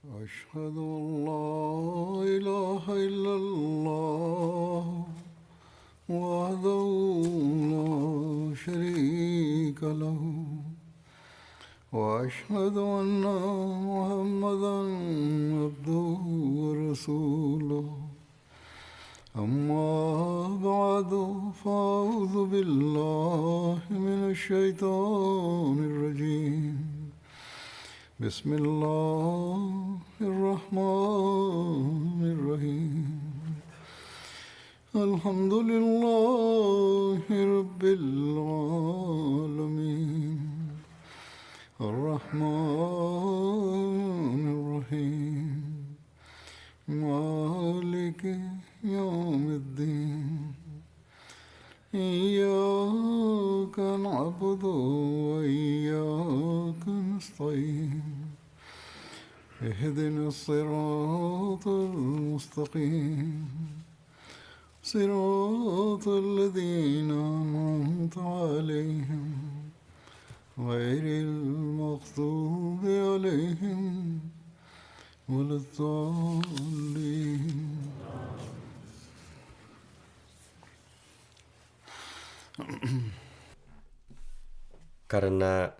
أشهد أن لا إله إلا الله وحده لا شريك له وأشهد أن محمدا عبده ورسوله أما بعد فأعوذ بالله من الشيطان الرجيم بسم الله الرحمن الرحيم الحمد لله رب العالمين الرحمن الرحيم مالك يوم الدين إياك نعبد وإياك نستعين اهدنا الصراط المستقيم صراط الذين أنعمت عليهم غير المغضوب عليهم ولا الضالين. Karena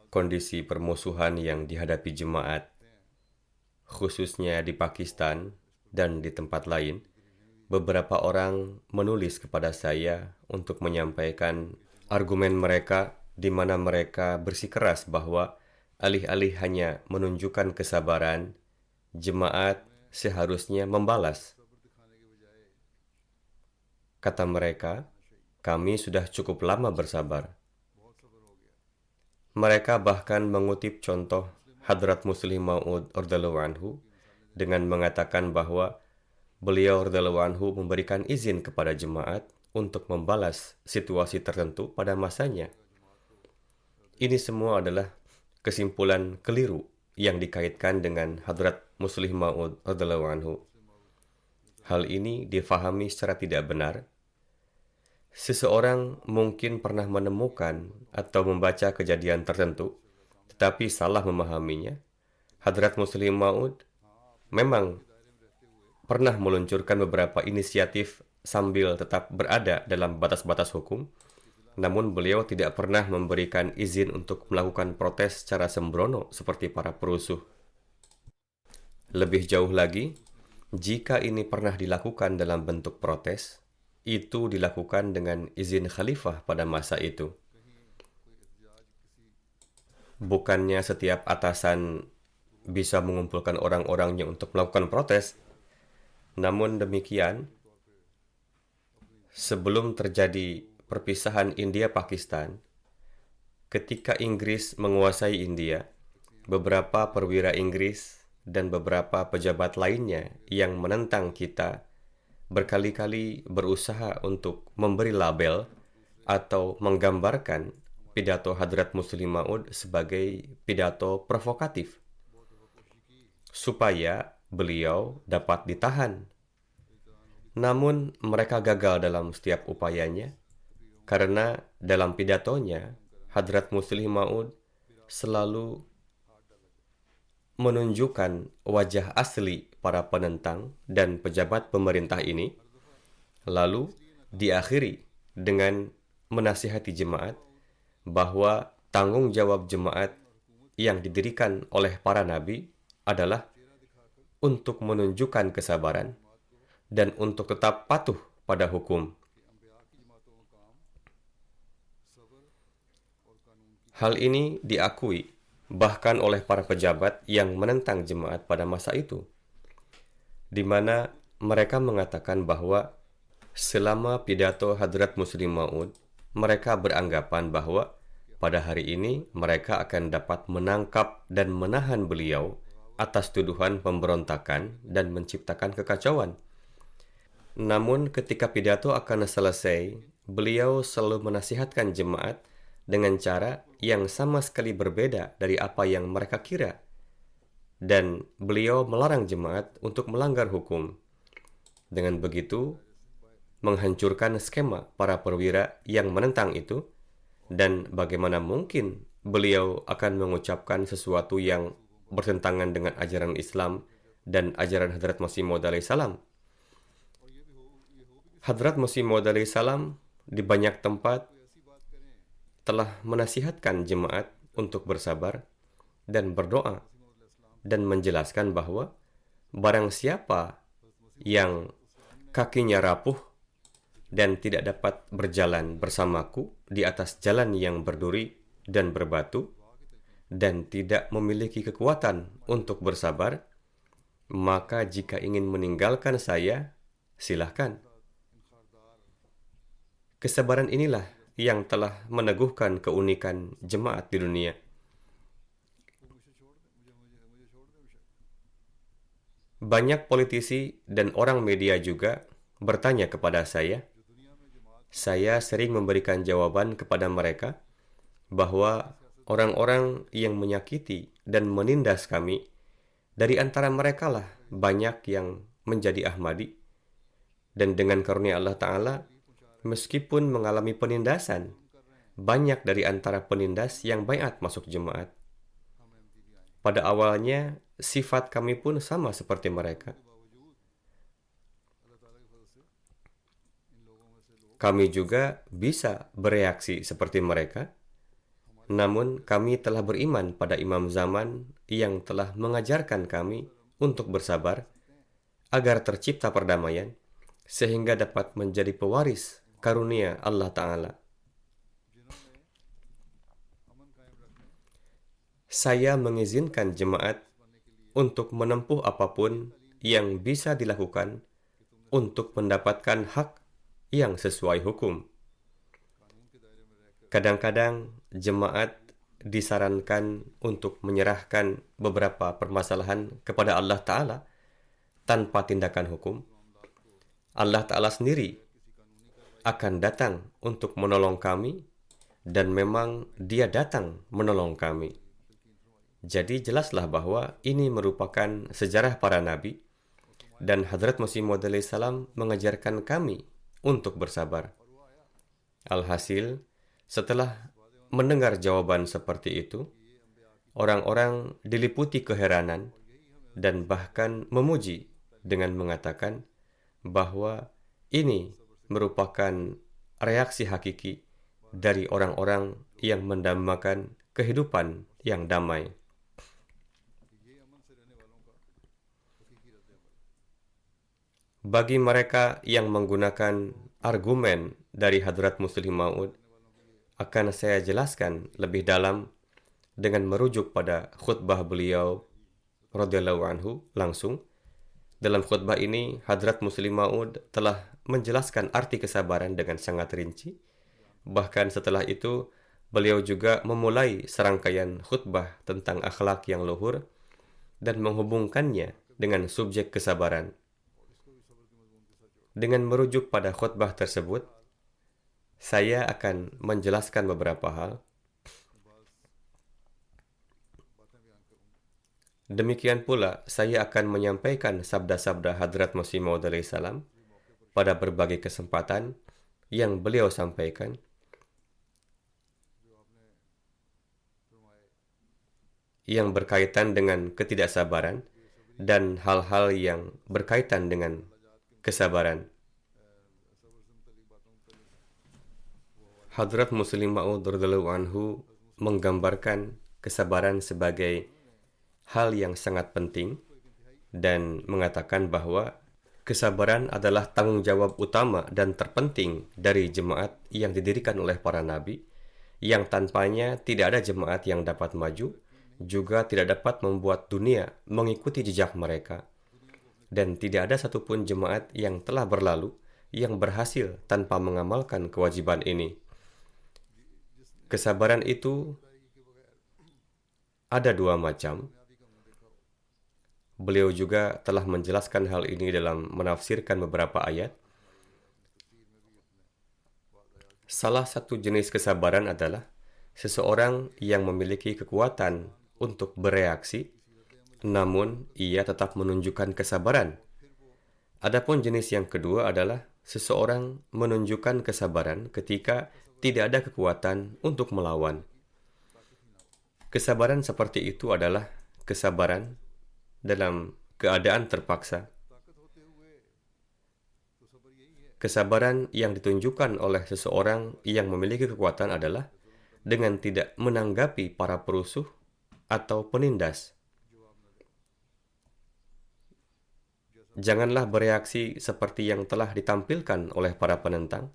kondisi permusuhan yang dihadapi jemaat, khususnya di Pakistan dan di tempat lain, beberapa orang menulis kepada saya untuk menyampaikan argumen mereka di mana mereka bersikeras bahwa alih-alih hanya menunjukkan kesabaran, jemaat seharusnya membalas. Kata mereka, kami sudah cukup lama bersabar. Mereka bahkan mengutip contoh Hadrat Muslim Maud radhiyallahu anhu dengan mengatakan bahwa beliau radhiyallahu anhu memberikan izin kepada jemaat untuk membalas situasi tertentu pada masanya. Ini semua adalah kesimpulan keliru yang dikaitkan dengan Hadrat Muslim Maud radhiyallahu anhu. Hal ini difahami secara tidak benar. Seseorang mungkin pernah menemukan atau membaca kejadian tertentu, tetapi salah memahaminya. Hadrat Muslim Maud memang pernah meluncurkan beberapa inisiatif sambil tetap berada dalam batas-batas hukum, namun beliau tidak pernah memberikan izin untuk melakukan protes secara sembrono seperti para perusuh. Lebih jauh lagi, jika ini pernah dilakukan dalam bentuk protes, itu dilakukan dengan izin khalifah pada masa itu. Bukannya setiap atasan bisa mengumpulkan orang-orangnya untuk melakukan protes. Namun demikian, sebelum terjadi perpisahan India-Pakistan, ketika Inggris menguasai India, beberapa perwira Inggris dan beberapa pejabat lainnya yang menentang kita berkali-kali berusaha untuk memberi label atau menggambarkan pidato Hadrat Muslim Maud sebagai pidato provokatif, supaya beliau dapat ditahan. Namun mereka gagal dalam setiap upayanya, karena dalam pidatonya, Hadrat Muslim Maud selalu menunjukkan wajah asli para penentang dan pejabat pemerintah ini, lalu diakhiri dengan menasihati jemaat bahwa tanggung jawab jemaat yang didirikan oleh para nabi adalah untuk menunjukkan kesabaran dan untuk tetap patuh pada hukum. Hal ini diakui bahkan oleh para pejabat yang menentang jemaat pada masa itu, di mana mereka mengatakan bahwa selama pidato Hadrat Muslim Maud, mereka beranggapan bahwa pada hari ini mereka akan dapat menangkap dan menahan beliau atas tuduhan pemberontakan dan menciptakan kekacauan. Namun ketika pidato akan selesai, beliau selalu menasihatkan jemaat dengan cara yang sama sekali berbeda dari apa yang mereka kira. Dan beliau melarang jemaat untuk melanggar hukum. Dengan begitu, menghancurkan skema para perwira yang menentang itu, dan bagaimana mungkin beliau akan mengucapkan sesuatu yang bertentangan dengan ajaran Islam dan ajaran Hadrat Masih Maud alaihissalam. Hadrat Masih Maud alaihissalam di banyak tempat telah menasihatkan jemaat untuk bersabar dan berdoa dan menjelaskan bahwa barang siapa yang kakinya rapuh dan tidak dapat berjalan bersamaku di atas jalan yang berduri dan berbatu dan tidak memiliki kekuatan untuk bersabar, maka jika ingin meninggalkan saya, silahkan. Kesabaran inilah yang telah meneguhkan keunikan jemaat di dunia. Banyak politisi dan orang media juga bertanya kepada saya. Saya sering memberikan jawaban kepada mereka bahwa orang-orang yang menyakiti dan menindas kami, dari antara mereka lah banyak yang menjadi Ahmadi. Dan dengan karunia Allah Ta'ala, meskipun mengalami penindasan, banyak dari antara penindas yang baiat masuk jemaat. Pada awalnya, sifat kami pun sama seperti mereka. Kami juga bisa bereaksi seperti mereka, namun kami telah beriman pada Imam Zaman yang telah mengajarkan kami untuk bersabar agar tercipta perdamaian, sehingga dapat menjadi pewaris karunia Allah Ta'ala. Saya mengizinkan jemaat untuk menempuh apapun yang bisa dilakukan untuk mendapatkan hak yang sesuai hukum. Kadang-kadang jemaat disarankan untuk menyerahkan beberapa permasalahan kepada Allah Ta'ala tanpa tindakan hukum. Allah Ta'ala sendiri akan datang untuk menolong kami, dan memang Dia datang menolong kami. Jadi jelaslah bahwa ini merupakan sejarah para nabi, dan Hadrat Masih Maud alaihissalam mengajarkan kami untuk bersabar. Alhasil, setelah mendengar jawaban seperti itu, orang-orang diliputi keheranan dan bahkan memuji dengan mengatakan bahwa ini merupakan reaksi hakiki dari orang-orang yang mendambakan kehidupan yang damai. Bagi mereka yang menggunakan argumen dari Hadrat Muslim Maud, akan saya jelaskan lebih dalam dengan merujuk pada khutbah beliau radhiyallahu anhu langsung. Dalam khutbah ini, Hadrat Muslim Maud telah menjelaskan arti kesabaran dengan sangat rinci. Bahkan setelah itu, beliau juga memulai serangkaian khutbah tentang akhlak yang luhur dan menghubungkannya dengan subjek kesabaran. Dengan merujuk pada khutbah tersebut, saya akan menjelaskan beberapa hal. Demikian pula, saya akan menyampaikan sabda-sabda Hadrat Masih Maud alaihissalam pada berbagai kesempatan yang beliau sampaikan. Yang berkaitan dengan ketidaksabaran dan hal-hal yang berkaitan dengan kesabaran. Hadrat Muslim Maud radhiyallahu anhu menggambarkan kesabaran sebagai hal yang sangat penting dan mengatakan bahwa kesabaran adalah tanggung jawab utama dan terpenting dari jemaat yang didirikan oleh para nabi, yang tanpanya tidak ada jemaat yang dapat maju, juga tidak dapat membuat dunia mengikuti jejak mereka. Dan tidak ada satupun jemaat yang telah berlalu yang berhasil tanpa mengamalkan kewajiban ini. Kesabaran itu ada dua macam. Beliau juga telah menjelaskan hal ini dalam menafsirkan beberapa ayat. Salah satu jenis kesabaran adalah seseorang yang memiliki kekuatan untuk bereaksi, namun ia tetap menunjukkan kesabaran. Adapun jenis yang kedua adalah seseorang menunjukkan kesabaran ketika tidak ada kekuatan untuk melawan. Kesabaran seperti itu adalah kesabaran dalam keadaan terpaksa. Kesabaran yang ditunjukkan oleh seseorang yang memiliki kekuatan adalah dengan tidak menanggapi para perusuh atau penindas. Janganlah bereaksi seperti yang telah ditampilkan oleh para penentang.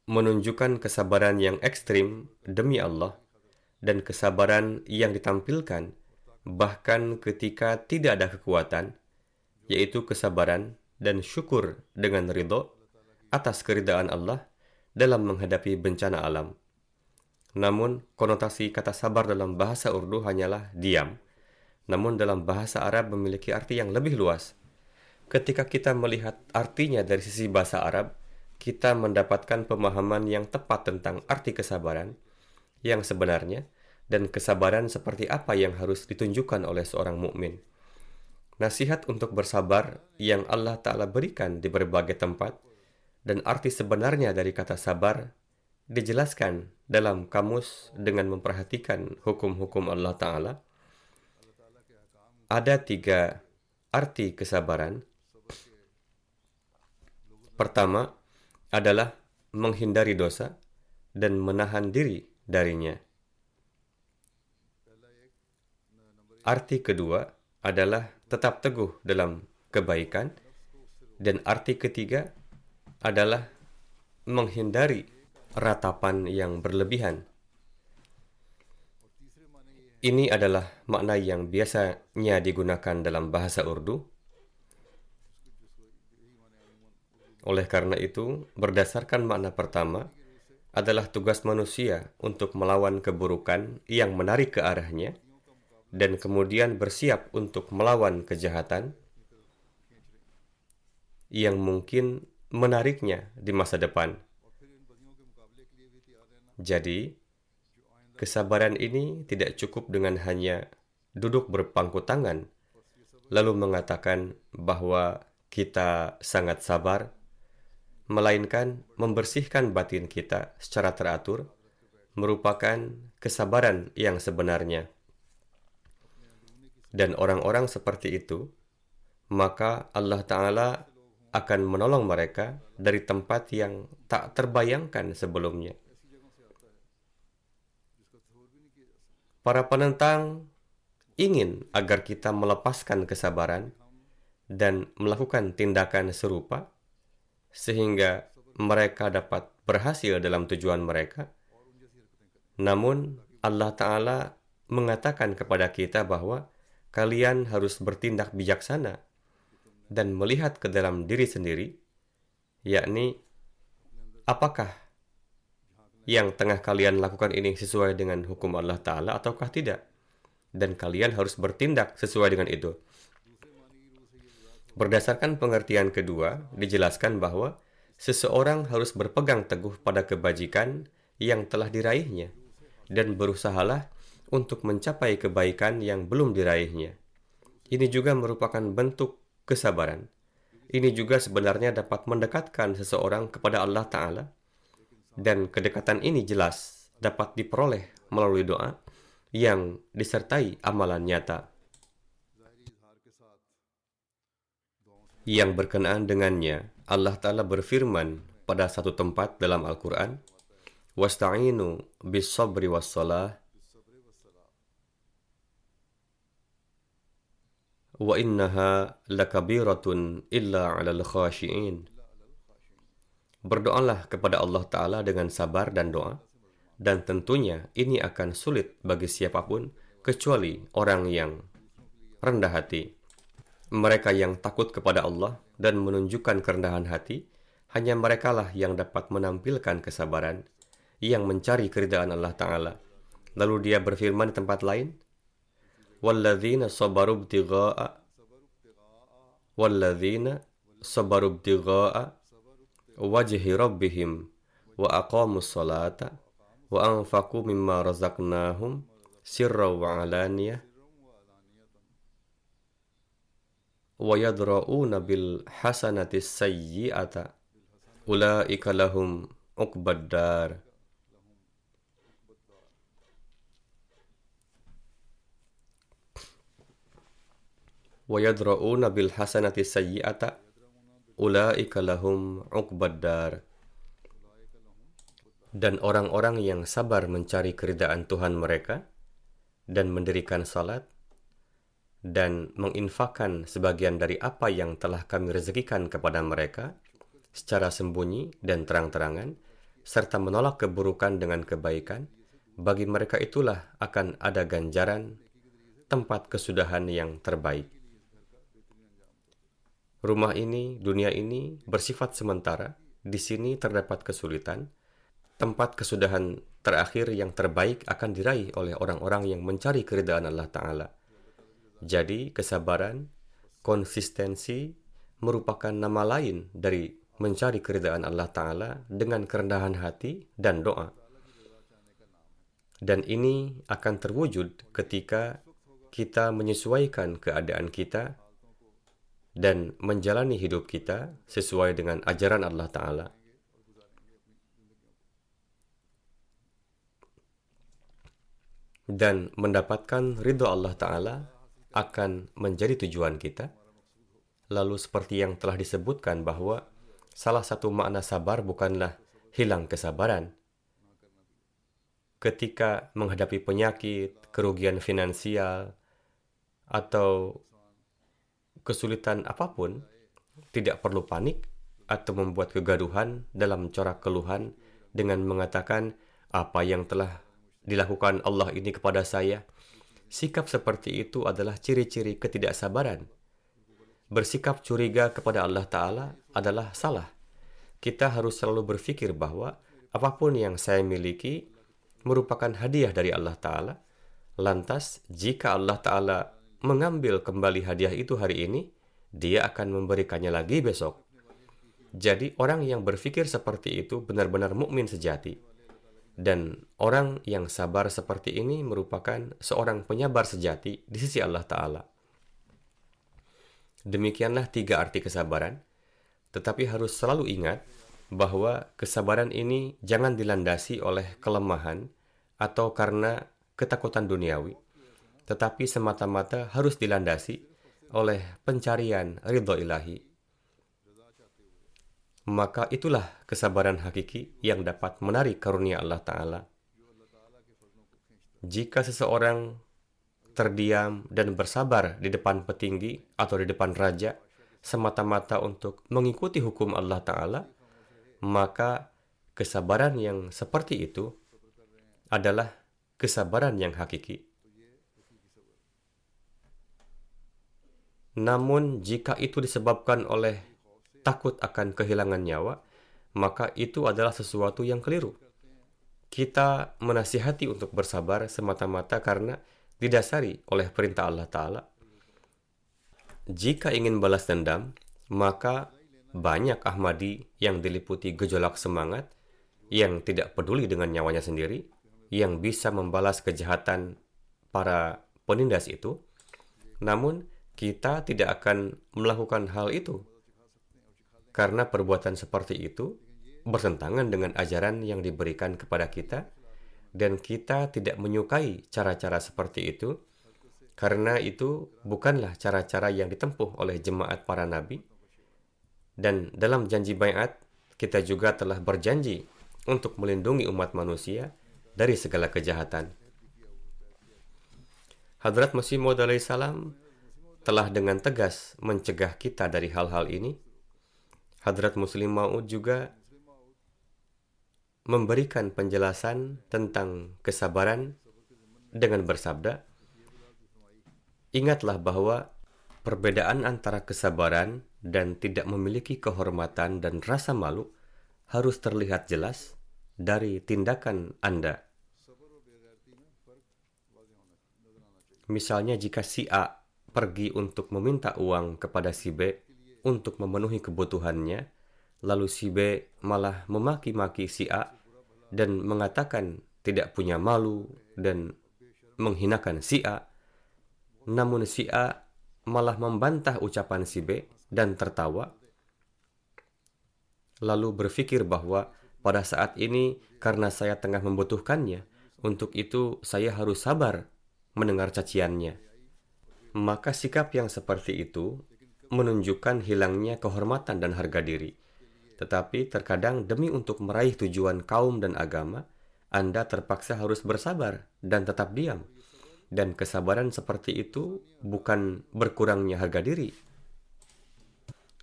Menunjukkan kesabaran yang ekstrim demi Allah dan kesabaran yang ditampilkan bahkan ketika tidak ada kekuatan, yaitu kesabaran dan syukur dengan ridho atas keridaan Allah dalam menghadapi bencana alam. Namun, konotasi kata sabar dalam bahasa Urdu hanyalah diam, namun dalam bahasa Arab memiliki arti yang lebih luas. Ketika kita melihat artinya dari sisi bahasa Arab, kita mendapatkan pemahaman yang tepat tentang arti kesabaran yang sebenarnya dan kesabaran seperti apa yang harus ditunjukkan oleh seorang mukmin. Nasihat untuk bersabar yang Allah Ta'ala berikan di berbagai tempat dan arti sebenarnya dari kata sabar dijelaskan dalam kamus dengan memperhatikan hukum-hukum Allah Ta'ala. Ada 3 arti kesabaran. Pertama adalah menghindari dosa dan menahan diri darinya. Arti kedua adalah tetap teguh dalam kebaikan, dan arti ketiga adalah menghindari ratapan yang berlebihan. Ini adalah makna yang biasanya digunakan dalam bahasa Urdu. Oleh karena itu, berdasarkan makna pertama, adalah tugas manusia untuk melawan keburukan yang menarik ke arahnya, dan kemudian bersiap untuk melawan kejahatan yang mungkin menariknya di masa depan. Jadi, kesabaran ini tidak cukup dengan hanya duduk berpangku tangan, lalu mengatakan bahwa kita sangat sabar, melainkan membersihkan batin kita secara teratur, merupakan kesabaran yang sebenarnya. Dan orang-orang seperti itu, maka Allah Ta'ala akan menolong mereka dari tempat yang tak terbayangkan sebelumnya. Para penentang ingin agar kita melepaskan kesabaran dan melakukan tindakan serupa, sehingga mereka dapat berhasil dalam tujuan mereka. Namun, Allah Ta'ala mengatakan kepada kita bahwa kalian harus bertindak bijaksana dan melihat ke dalam diri sendiri, yakni apakah yang tengah kalian lakukan ini sesuai dengan hukum Allah Ta'ala ataukah tidak, dan kalian harus bertindak sesuai dengan itu. Berdasarkan pengertian kedua, dijelaskan bahwa seseorang harus berpegang teguh pada kebajikan yang telah diraihnya dan berusahalah untuk mencapai kebaikan yang belum diraihnya. Ini juga merupakan bentuk kesabaran. Ini juga sebenarnya dapat mendekatkan seseorang kepada Allah Ta'ala, dan kedekatan ini jelas dapat diperoleh melalui doa yang disertai amalan nyata. Yang berkenaan dengannya, Allah Ta'ala berfirman pada satu tempat dalam Al-Quran, "Wasta'inu bis-sabri was-salah, wa innaha lakabiratun illa 'alal khashi'in." Berdoalah kepada Allah Ta'ala dengan sabar dan doa, dan tentunya ini akan sulit bagi siapapun kecuali orang yang rendah hati. Mereka yang takut kepada Allah dan menunjukkan kerendahan hati, hanya merekalah yang dapat menampilkan kesabaran, yang mencari keridaan Allah Ta'ala. Lalu dia berfirman di tempat lain, "Walladzina sabaru ibtigha'a wajhi rabbihim wa aqamus salata wa anfaqu mimma razaqnahum sirran wa alaniyah wa yadra'una bil hasanati sayyi'ata ulaika lahum uqbad dar." Wa yadra'una bil hasanati sayyi'ata ulaika lahum uqbad dar. Dan orang-orang yang sabar mencari keridaan Tuhan mereka dan mendirikan salat dan menginfakkan sebagian dari apa yang telah kami rezekikan kepada mereka secara sembunyi dan terang-terangan, serta menolak keburukan dengan kebaikan, bagi mereka itulah akan ada ganjaran, tempat kesudahan yang terbaik. Rumah ini, dunia ini bersifat sementara. Di sini terdapat kesulitan. Tempat kesudahan terakhir yang terbaik akan diraih oleh orang-orang yang mencari keridaan Allah Ta'ala. Jadi, kesabaran, konsistensi merupakan nama lain dari mencari keridaan Allah Ta'ala dengan kerendahan hati dan doa. Dan ini akan terwujud ketika kita menyesuaikan keadaan kita dan menjalani hidup kita sesuai dengan ajaran Allah Ta'ala. Dan mendapatkan ridho Allah Ta'ala akan menjadi tujuan kita. Lalu seperti yang telah disebutkan bahwa salah satu makna sabar bukanlah hilang kesabaran. Ketika menghadapi penyakit, kerugian finansial, atau kesulitan apapun, tidak perlu panik atau membuat kegaduhan dalam corak keluhan dengan mengatakan apa yang telah dilakukan Allah ini kepada saya. Sikap seperti itu adalah ciri-ciri ketidaksabaran. Bersikap curiga kepada Allah Ta'ala adalah salah. Kita harus selalu berpikir bahwa apapun yang saya miliki merupakan hadiah dari Allah Ta'ala. Lantas, jika Allah Ta'ala mengambil kembali hadiah itu hari ini, dia akan memberikannya lagi besok. Jadi orang yang berpikir seperti itu benar-benar mukmin sejati. Dan orang yang sabar seperti ini merupakan seorang penyabar sejati di sisi Allah Ta'ala. Demikianlah 3 arti kesabaran. Tetapi harus selalu ingat bahwa kesabaran ini jangan dilandasi oleh kelemahan atau karena ketakutan duniawi, tetapi semata-mata harus dilandasi oleh pencarian ridho ilahi. Maka itulah kesabaran hakiki yang dapat menarik karunia Allah Ta'ala. Jika seseorang terdiam dan bersabar di depan petinggi atau di depan raja, semata-mata untuk mengikuti hukum Allah Ta'ala, maka kesabaran yang seperti itu adalah kesabaran yang hakiki. Namun, jika itu disebabkan oleh takut akan kehilangan nyawa, maka itu adalah sesuatu yang keliru. Kita menasihati untuk bersabar semata-mata karena didasari oleh perintah Allah Ta'ala. Jika ingin balas dendam, maka banyak Ahmadi yang diliputi gejolak semangat, yang tidak peduli dengan nyawanya sendiri, yang bisa membalas kejahatan para penindas itu. Namun, kita tidak akan melakukan hal itu karena perbuatan seperti itu bertentangan dengan ajaran yang diberikan kepada kita, dan kita tidak menyukai cara-cara seperti itu karena itu bukanlah cara-cara yang ditempuh oleh jemaat para nabi. Dan dalam janji baiat, kita juga telah berjanji untuk melindungi umat manusia dari segala kejahatan. Hadrat Masih Maud alaihissalam telah dengan tegas mencegah kita dari hal-hal ini. Hadrat Muslim Maud juga memberikan penjelasan tentang kesabaran dengan bersabda, ingatlah bahwa perbedaan antara kesabaran dan tidak memiliki kehormatan dan rasa malu harus terlihat jelas dari tindakan Anda. Misalnya jika si A pergi untuk meminta uang kepada si B untuk memenuhi kebutuhannya, lalu si B malah memaki-maki si A dan mengatakan tidak punya malu dan menghinakan si A, namun si A malah membantah ucapan si B dan tertawa, lalu berpikir bahwa pada saat ini karena saya tengah membutuhkannya Untuk itu, saya harus sabar mendengar caciannya. Maka sikap yang seperti itu menunjukkan hilangnya kehormatan dan harga diri. Tetapi terkadang demi untuk meraih tujuan kaum dan agama, Anda terpaksa harus bersabar dan tetap diam. Dan kesabaran seperti itu bukan berkurangnya harga diri.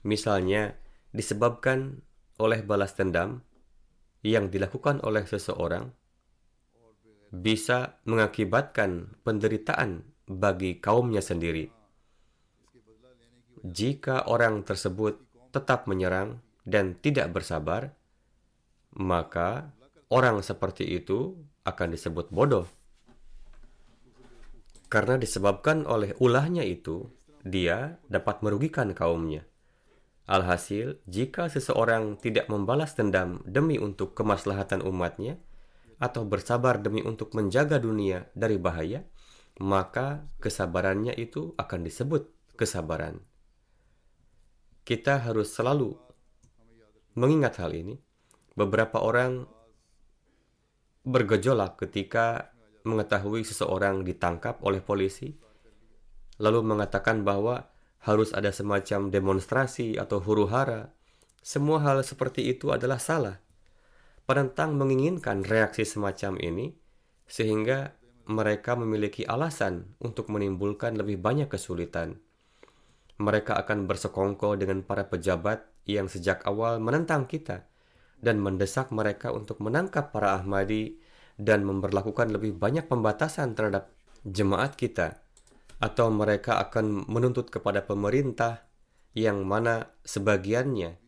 Misalnya, disebabkan oleh balas dendam yang dilakukan oleh seseorang, bisa mengakibatkan penderitaan bagi kaumnya sendiri. Jika orang tersebut tetap menyerang dan tidak bersabar, maka orang seperti itu akan disebut bodoh. Karena disebabkan oleh ulahnya itu, dia dapat merugikan kaumnya. Alhasil, jika seseorang tidak membalas dendam demi untuk kemaslahatan umatnya, atau bersabar demi untuk menjaga dunia dari bahaya, maka kesabarannya itu akan disebut kesabaran. Kita harus selalu mengingat hal ini. Beberapa orang bergejolak ketika mengetahui seseorang ditangkap oleh polisi, lalu mengatakan bahwa harus ada semacam demonstrasi atau huru-hara. Semua hal seperti itu adalah salah. Penentang menginginkan reaksi semacam ini, sehingga mereka memiliki alasan untuk menimbulkan lebih banyak kesulitan. Mereka akan bersekongkol dengan para pejabat yang sejak awal menentang kita dan mendesak mereka untuk menangkap para Ahmadi dan memberlakukan lebih banyak pembatasan terhadap jemaat kita. Atau mereka akan menuntut kepada pemerintah yang mana sebagiannya,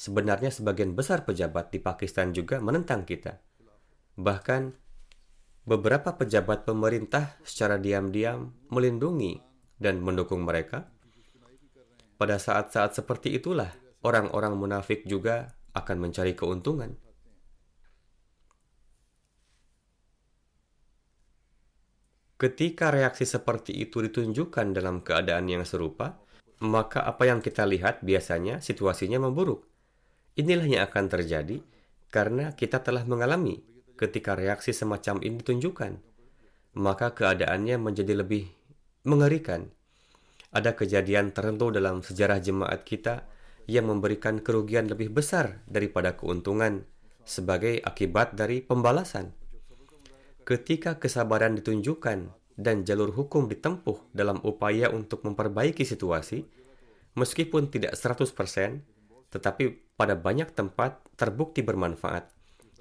sebenarnya sebagian besar pejabat di Pakistan juga menentang kita. Bahkan beberapa pejabat pemerintah secara diam-diam melindungi dan mendukung mereka. Pada saat-saat seperti itulah orang-orang munafik juga akan mencari keuntungan. Ketika reaksi seperti itu ditunjukkan dalam keadaan yang serupa, maka apa yang kita lihat biasanya situasinya memburuk. Inilah yang akan terjadi karena kita telah mengalami ketika reaksi semacam ini ditunjukkan. Maka keadaannya menjadi lebih mengerikan. Ada kejadian tertentu dalam sejarah jemaat kita yang memberikan kerugian lebih besar daripada keuntungan sebagai akibat dari pembalasan. Ketika kesabaran ditunjukkan dan jalur hukum ditempuh dalam upaya untuk memperbaiki situasi, meskipun tidak 100%, tetapi pada banyak tempat terbukti bermanfaat.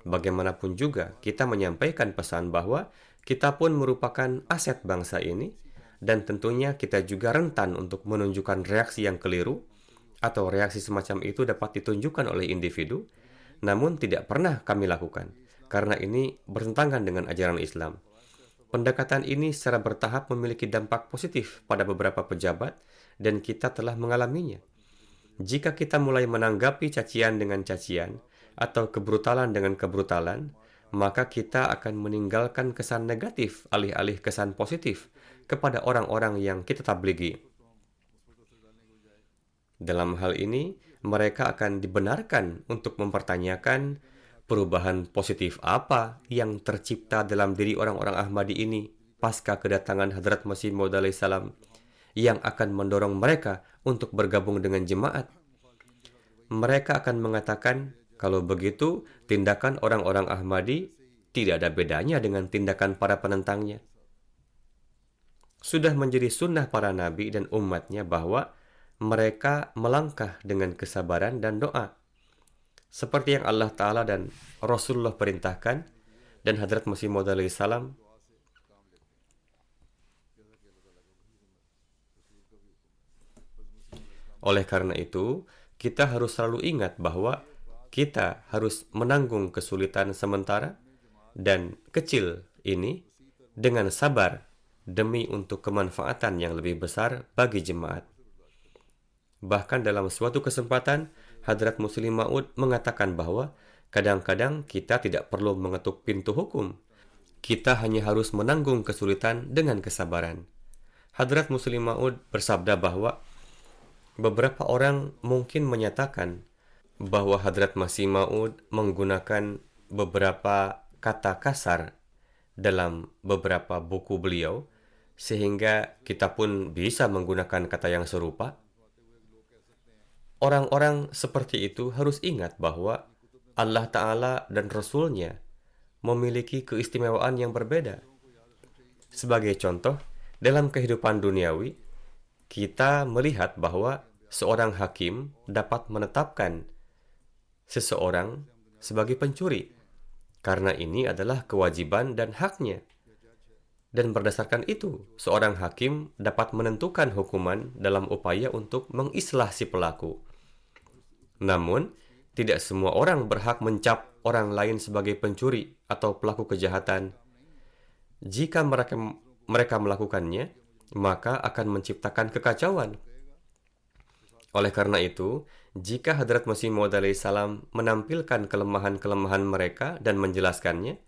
Bagaimanapun juga, kita menyampaikan pesan bahwa kita pun merupakan aset bangsa ini, dan tentunya kita juga rentan untuk menunjukkan reaksi yang keliru, atau reaksi semacam itu dapat ditunjukkan oleh individu, namun tidak pernah kami lakukan. Karena ini bertentangan dengan ajaran Islam. Pendekatan ini secara bertahap memiliki dampak positif pada beberapa pejabat dan kita telah mengalaminya. Jika kita mulai menanggapi cacian dengan cacian atau kebrutalan dengan kebrutalan, maka kita akan meninggalkan kesan negatif alih-alih kesan positif kepada orang-orang yang kita tablighi. Dalam hal ini, mereka akan dibenarkan untuk mempertanyakan perubahan positif apa yang tercipta dalam diri orang-orang Ahmadi ini pasca kedatangan Hadrat Masih Maud alaihissalam yang akan mendorong mereka untuk bergabung dengan jemaat. Mereka akan mengatakan, kalau begitu, tindakan orang-orang Ahmadi tidak ada bedanya dengan tindakan para penentangnya. Sudah menjadi sunnah para nabi dan umatnya bahwa mereka melangkah dengan kesabaran dan doa, seperti yang Allah Ta'ala dan Rasulullah perintahkan, dan Hadrat Masih Maud alaihissalam oleh karena itu, kita harus selalu ingat bahwa kita harus menanggung kesulitan sementara dan kecil ini dengan sabar demi untuk kemanfaatan yang lebih besar bagi jemaat. Bahkan dalam suatu kesempatan, Hadrat Muslim Maud mengatakan bahwa kadang-kadang kita tidak perlu mengetuk pintu hukum. Kita hanya harus menanggung kesulitan dengan kesabaran. Hadrat Muslim Maud bersabda bahwa beberapa orang mungkin menyatakan bahwa Hadrat Masih Maud menggunakan beberapa kata kasar dalam beberapa buku beliau, sehingga kita pun bisa menggunakan kata yang serupa. Orang-orang seperti itu harus ingat bahwa Allah Ta'ala dan Rasul-Nya memiliki keistimewaan yang berbeda. Sebagai contoh, dalam kehidupan duniawi, kita melihat bahwa seorang hakim dapat menetapkan seseorang sebagai pencuri, karena ini adalah kewajiban dan haknya. Dan berdasarkan itu, seorang hakim dapat menentukan hukuman dalam upaya untuk mengislah si pelaku. Namun, tidak semua orang berhak mencap orang lain sebagai pencuri atau pelaku kejahatan. Jika mereka melakukannya, maka akan menciptakan kekacauan. Oleh karena itu, jika Hadrat Masih Maud alaihissalam menampilkan kelemahan-kelemahan mereka dan menjelaskannya,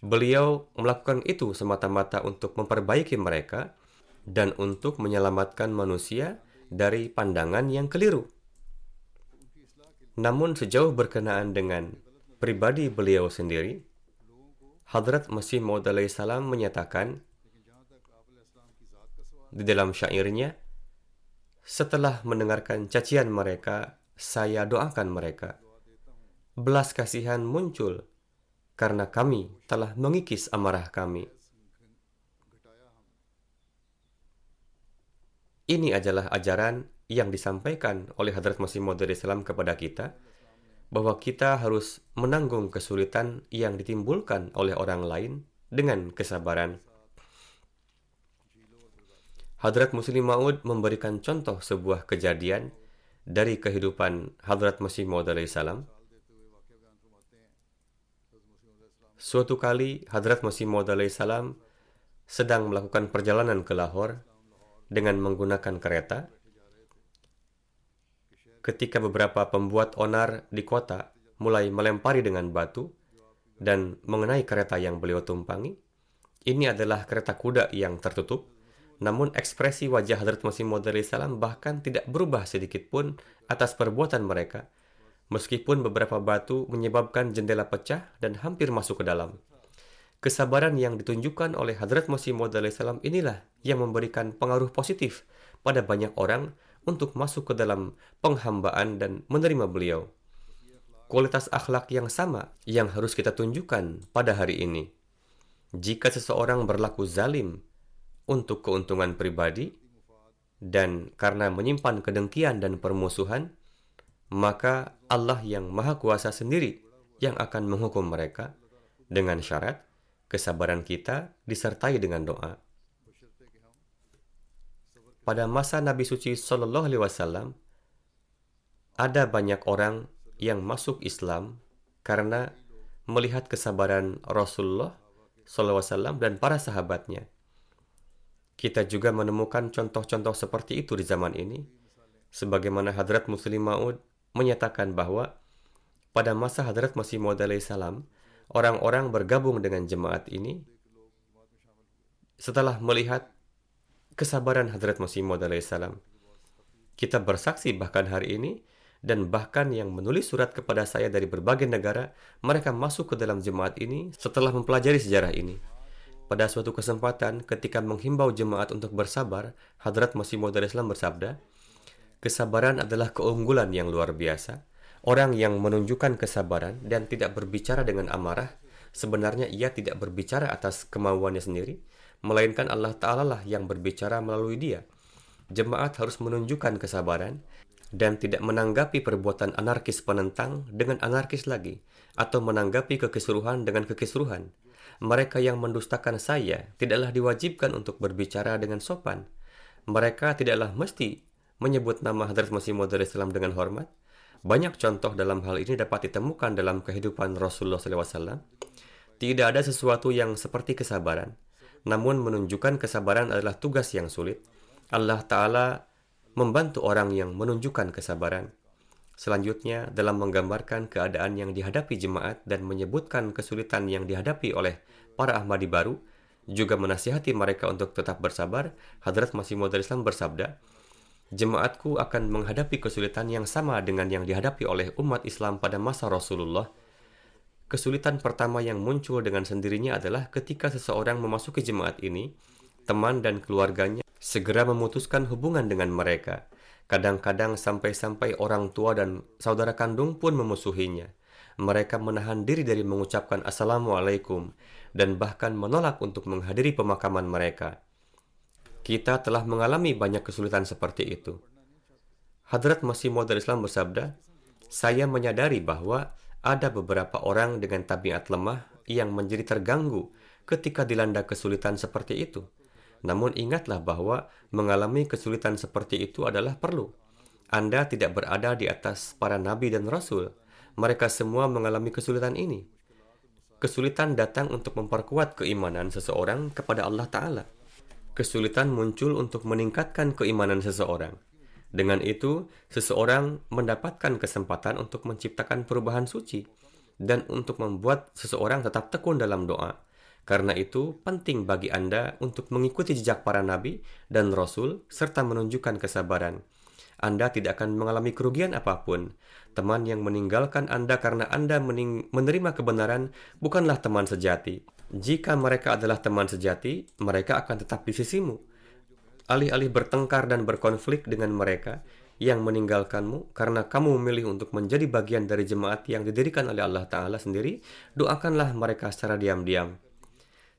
beliau melakukan itu semata-mata untuk memperbaiki mereka dan untuk menyelamatkan manusia dari pandangan yang keliru. Namun sejauh berkenaan dengan pribadi beliau sendiri, Hadrat Masih Maud alaihissalam menyatakan di dalam syairnya, setelah mendengarkan cacian mereka, saya doakan mereka. Belas kasihan muncul karena kami telah mengikis amarah kami. Ini adalah ajaran yang disampaikan oleh Hadrat Masih Maud alaihissalam kepada kita, bahwa kita harus menanggung kesulitan yang ditimbulkan oleh orang lain dengan kesabaran. Hadrat Muslim Maud memberikan contoh sebuah kejadian dari kehidupan Hadrat Masih Maud alaihissalam. Suatu kali Hadrat Masih Maud alaihissalam sedang melakukan perjalanan ke Lahore dengan menggunakan kereta, ketika beberapa pembuat onar di kota mulai melempari dengan batu dan mengenai kereta yang beliau tumpangi. Ini adalah kereta kuda yang tertutup, namun ekspresi wajah Hadrat Masih Maud alaihissalam bahkan tidak berubah sedikit pun atas perbuatan mereka, meskipun beberapa batu menyebabkan jendela pecah dan hampir masuk ke dalam. Kesabaran yang ditunjukkan oleh Hadrat Masih Maud alaihissalam inilah yang memberikan pengaruh positif pada banyak orang untuk masuk ke dalam penghambaan dan menerima beliau. Kualitas akhlak yang sama yang harus kita tunjukkan pada hari ini. Jika seseorang berlaku zalim untuk keuntungan pribadi dan karena menyimpan kedengkian dan permusuhan, maka Allah yang Maha Kuasa sendiri yang akan menghukum mereka, dengan syarat kesabaran kita disertai dengan doa. Pada masa Nabi Suci Sallallahu Alaihi Wasallam, ada banyak orang yang masuk Islam karena melihat kesabaran Rasulullah Sallallahu Alaihi Wasallam dan para sahabatnya. Kita juga menemukan contoh-contoh seperti itu di zaman ini, sebagaimana Hadrat Muslim Maud menyatakan bahwa pada masa Hadrat Masih Maud alaihissalam, orang-orang bergabung dengan jemaat ini setelah melihat kesabaran Hadrat Masih Maud alaihissalam. Kita bersaksi bahkan hari ini, dan bahkan yang menulis surat kepada saya dari berbagai negara, mereka masuk ke dalam jemaat ini setelah mempelajari sejarah ini. Pada suatu kesempatan ketika menghimbau jemaat untuk bersabar, Hadrat Masih Maud alaihissalam bersabda, kesabaran adalah keunggulan yang luar biasa. Orang yang menunjukkan kesabaran dan tidak berbicara dengan amarah, sebenarnya ia tidak berbicara atas kemauannya sendiri, melainkan Allah Ta'ala lah yang berbicara melalui dia. Jemaat harus menunjukkan kesabaran dan tidak menanggapi perbuatan anarkis penentang dengan anarkis lagi, atau menanggapi kekisruhan dengan kekisruhan. Mereka yang mendustakan saya tidaklah diwajibkan untuk berbicara dengan sopan. Mereka tidaklah mesti menyebut nama Hadrat Masih Maud alaihissalam dengan hormat. Banyak contoh dalam hal ini dapat ditemukan dalam kehidupan Rasulullah SAW. Tidak ada sesuatu yang seperti kesabaran. Namun menunjukkan kesabaran adalah tugas yang sulit. Allah Ta'ala membantu orang yang menunjukkan kesabaran. Selanjutnya, dalam menggambarkan keadaan yang dihadapi jemaat dan menyebutkan kesulitan yang dihadapi oleh para Ahmadi baru, juga menasihati mereka untuk tetap bersabar, Hadrat Masih Maud alaihissalam bersabda, jemaatku akan menghadapi kesulitan yang sama dengan yang dihadapi oleh umat Islam pada masa Rasulullah. kesulitan pertama yang muncul dengan sendirinya adalah ketika seseorang memasuki jemaat ini, teman dan keluarganya segera memutuskan hubungan dengan mereka. Kadang-kadang sampai-sampai orang tua dan saudara kandung pun memusuhinya. Mereka menahan diri dari mengucapkan Assalamualaikum dan bahkan menolak untuk menghadiri pemakaman mereka. Kita telah mengalami banyak kesulitan seperti itu. Hadrat Masih Maud Islam bersabda, "Saya menyadari bahwa ada beberapa orang dengan tabiat lemah yang menjadi terganggu ketika dilanda kesulitan seperti itu. Namun ingatlah bahwa mengalami kesulitan seperti itu adalah perlu. Anda tidak berada di atas para nabi dan rasul. Mereka semua mengalami kesulitan ini. Kesulitan datang untuk memperkuat keimanan seseorang kepada Allah Ta'ala. Kesulitan muncul untuk meningkatkan keimanan seseorang. Dengan itu, seseorang mendapatkan kesempatan untuk menciptakan perubahan suci dan untuk membuat seseorang tetap tekun dalam doa. Karena itu, penting bagi Anda untuk mengikuti jejak para nabi dan rasul serta menunjukkan kesabaran. Anda tidak akan mengalami kerugian apapun. Teman yang meninggalkan Anda karena Anda menerima kebenaran bukanlah teman sejati. Jika mereka adalah teman sejati, mereka akan tetap di sisimu. Alih-alih bertengkar dan berkonflik dengan mereka yang meninggalkanmu karena kamu memilih untuk menjadi bagian dari jemaat yang didirikan oleh Allah Ta'ala sendiri, doakanlah mereka secara diam-diam.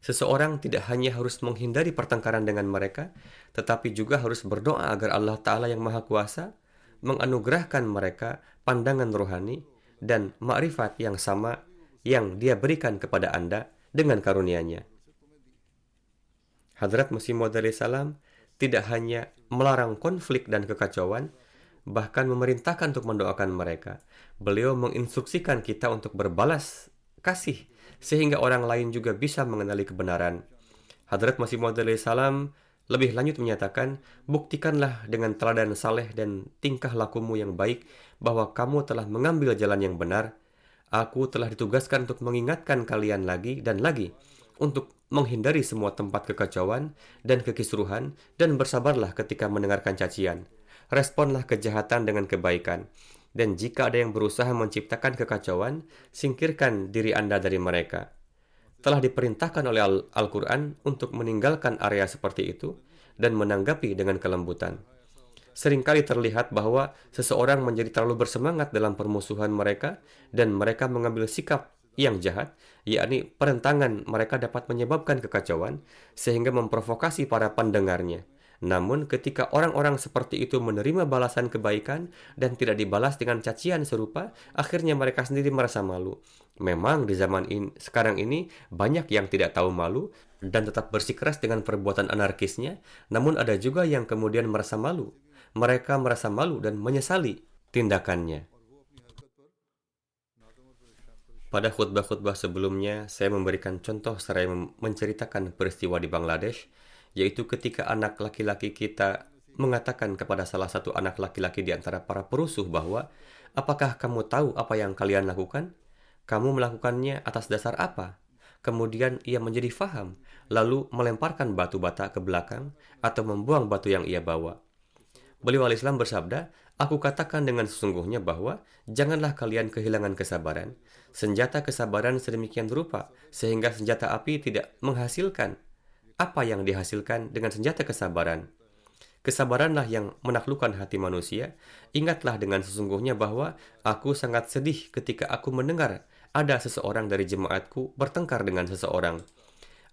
Seseorang tidak hanya harus menghindari pertengkaran dengan mereka, tetapi juga harus berdoa agar Allah Ta'ala yang Maha Kuasa menganugerahkan mereka pandangan rohani dan makrifat yang sama yang Dia berikan kepada Anda dengan karunia-Nya. Hadrat Masih Maud salam tidak hanya melarang konflik dan kekacauan, bahkan memerintahkan untuk mendoakan mereka. Beliau menginstruksikan kita untuk berbalas kasih sehingga orang lain juga bisa mengenali kebenaran. Hadrat Masih Maud salam lebih lanjut menyatakan, buktikanlah dengan teladan saleh dan tingkah lakumu yang baik bahwa kamu telah mengambil jalan yang benar. Aku telah ditugaskan untuk mengingatkan kalian lagi dan lagi untuk menghindari semua tempat kekacauan dan kekisruhan dan bersabarlah ketika mendengarkan cacian. Responlah kejahatan dengan kebaikan. Dan jika ada yang berusaha menciptakan kekacauan, singkirkan diri Anda dari mereka. Telah diperintahkan oleh Al-Quran untuk meninggalkan area seperti itu dan menanggapi dengan kelembutan. Seringkali terlihat bahwa seseorang menjadi terlalu bersemangat dalam permusuhan mereka dan mereka mengambil sikap yang jahat, yakni perentangan mereka dapat menyebabkan kekacauan sehingga memprovokasi para pendengarnya. Namun ketika orang-orang seperti itu menerima balasan kebaikan dan tidak dibalas dengan cacian serupa, akhirnya mereka sendiri merasa malu. Memang di zaman sekarang ini banyak yang tidak tahu malu dan tetap bersikeras dengan perbuatan anarkisnya, namun ada juga yang kemudian merasa malu. Mereka merasa malu dan menyesali tindakannya. Pada khutbah-khutbah sebelumnya, saya memberikan contoh seraya menceritakan peristiwa di Bangladesh, yaitu ketika anak laki-laki kita mengatakan kepada salah satu anak laki-laki di antara para perusuh bahwa, apakah kamu tahu apa yang kalian lakukan? Kamu melakukannya atas dasar apa? Kemudian ia menjadi faham, lalu melemparkan batu bata ke belakang atau membuang batu yang ia bawa. Beliau al-Islam bersabda, aku katakan dengan sesungguhnya bahwa janganlah kalian kehilangan kesabaran. Senjata kesabaran sedemikian rupa, sehingga senjata api tidak menghasilkan apa yang dihasilkan dengan senjata kesabaran. Kesabaranlah yang menaklukkan hati manusia. Ingatlah dengan sesungguhnya bahwa aku sangat sedih ketika aku mendengar ada seseorang dari jemaatku bertengkar dengan seseorang.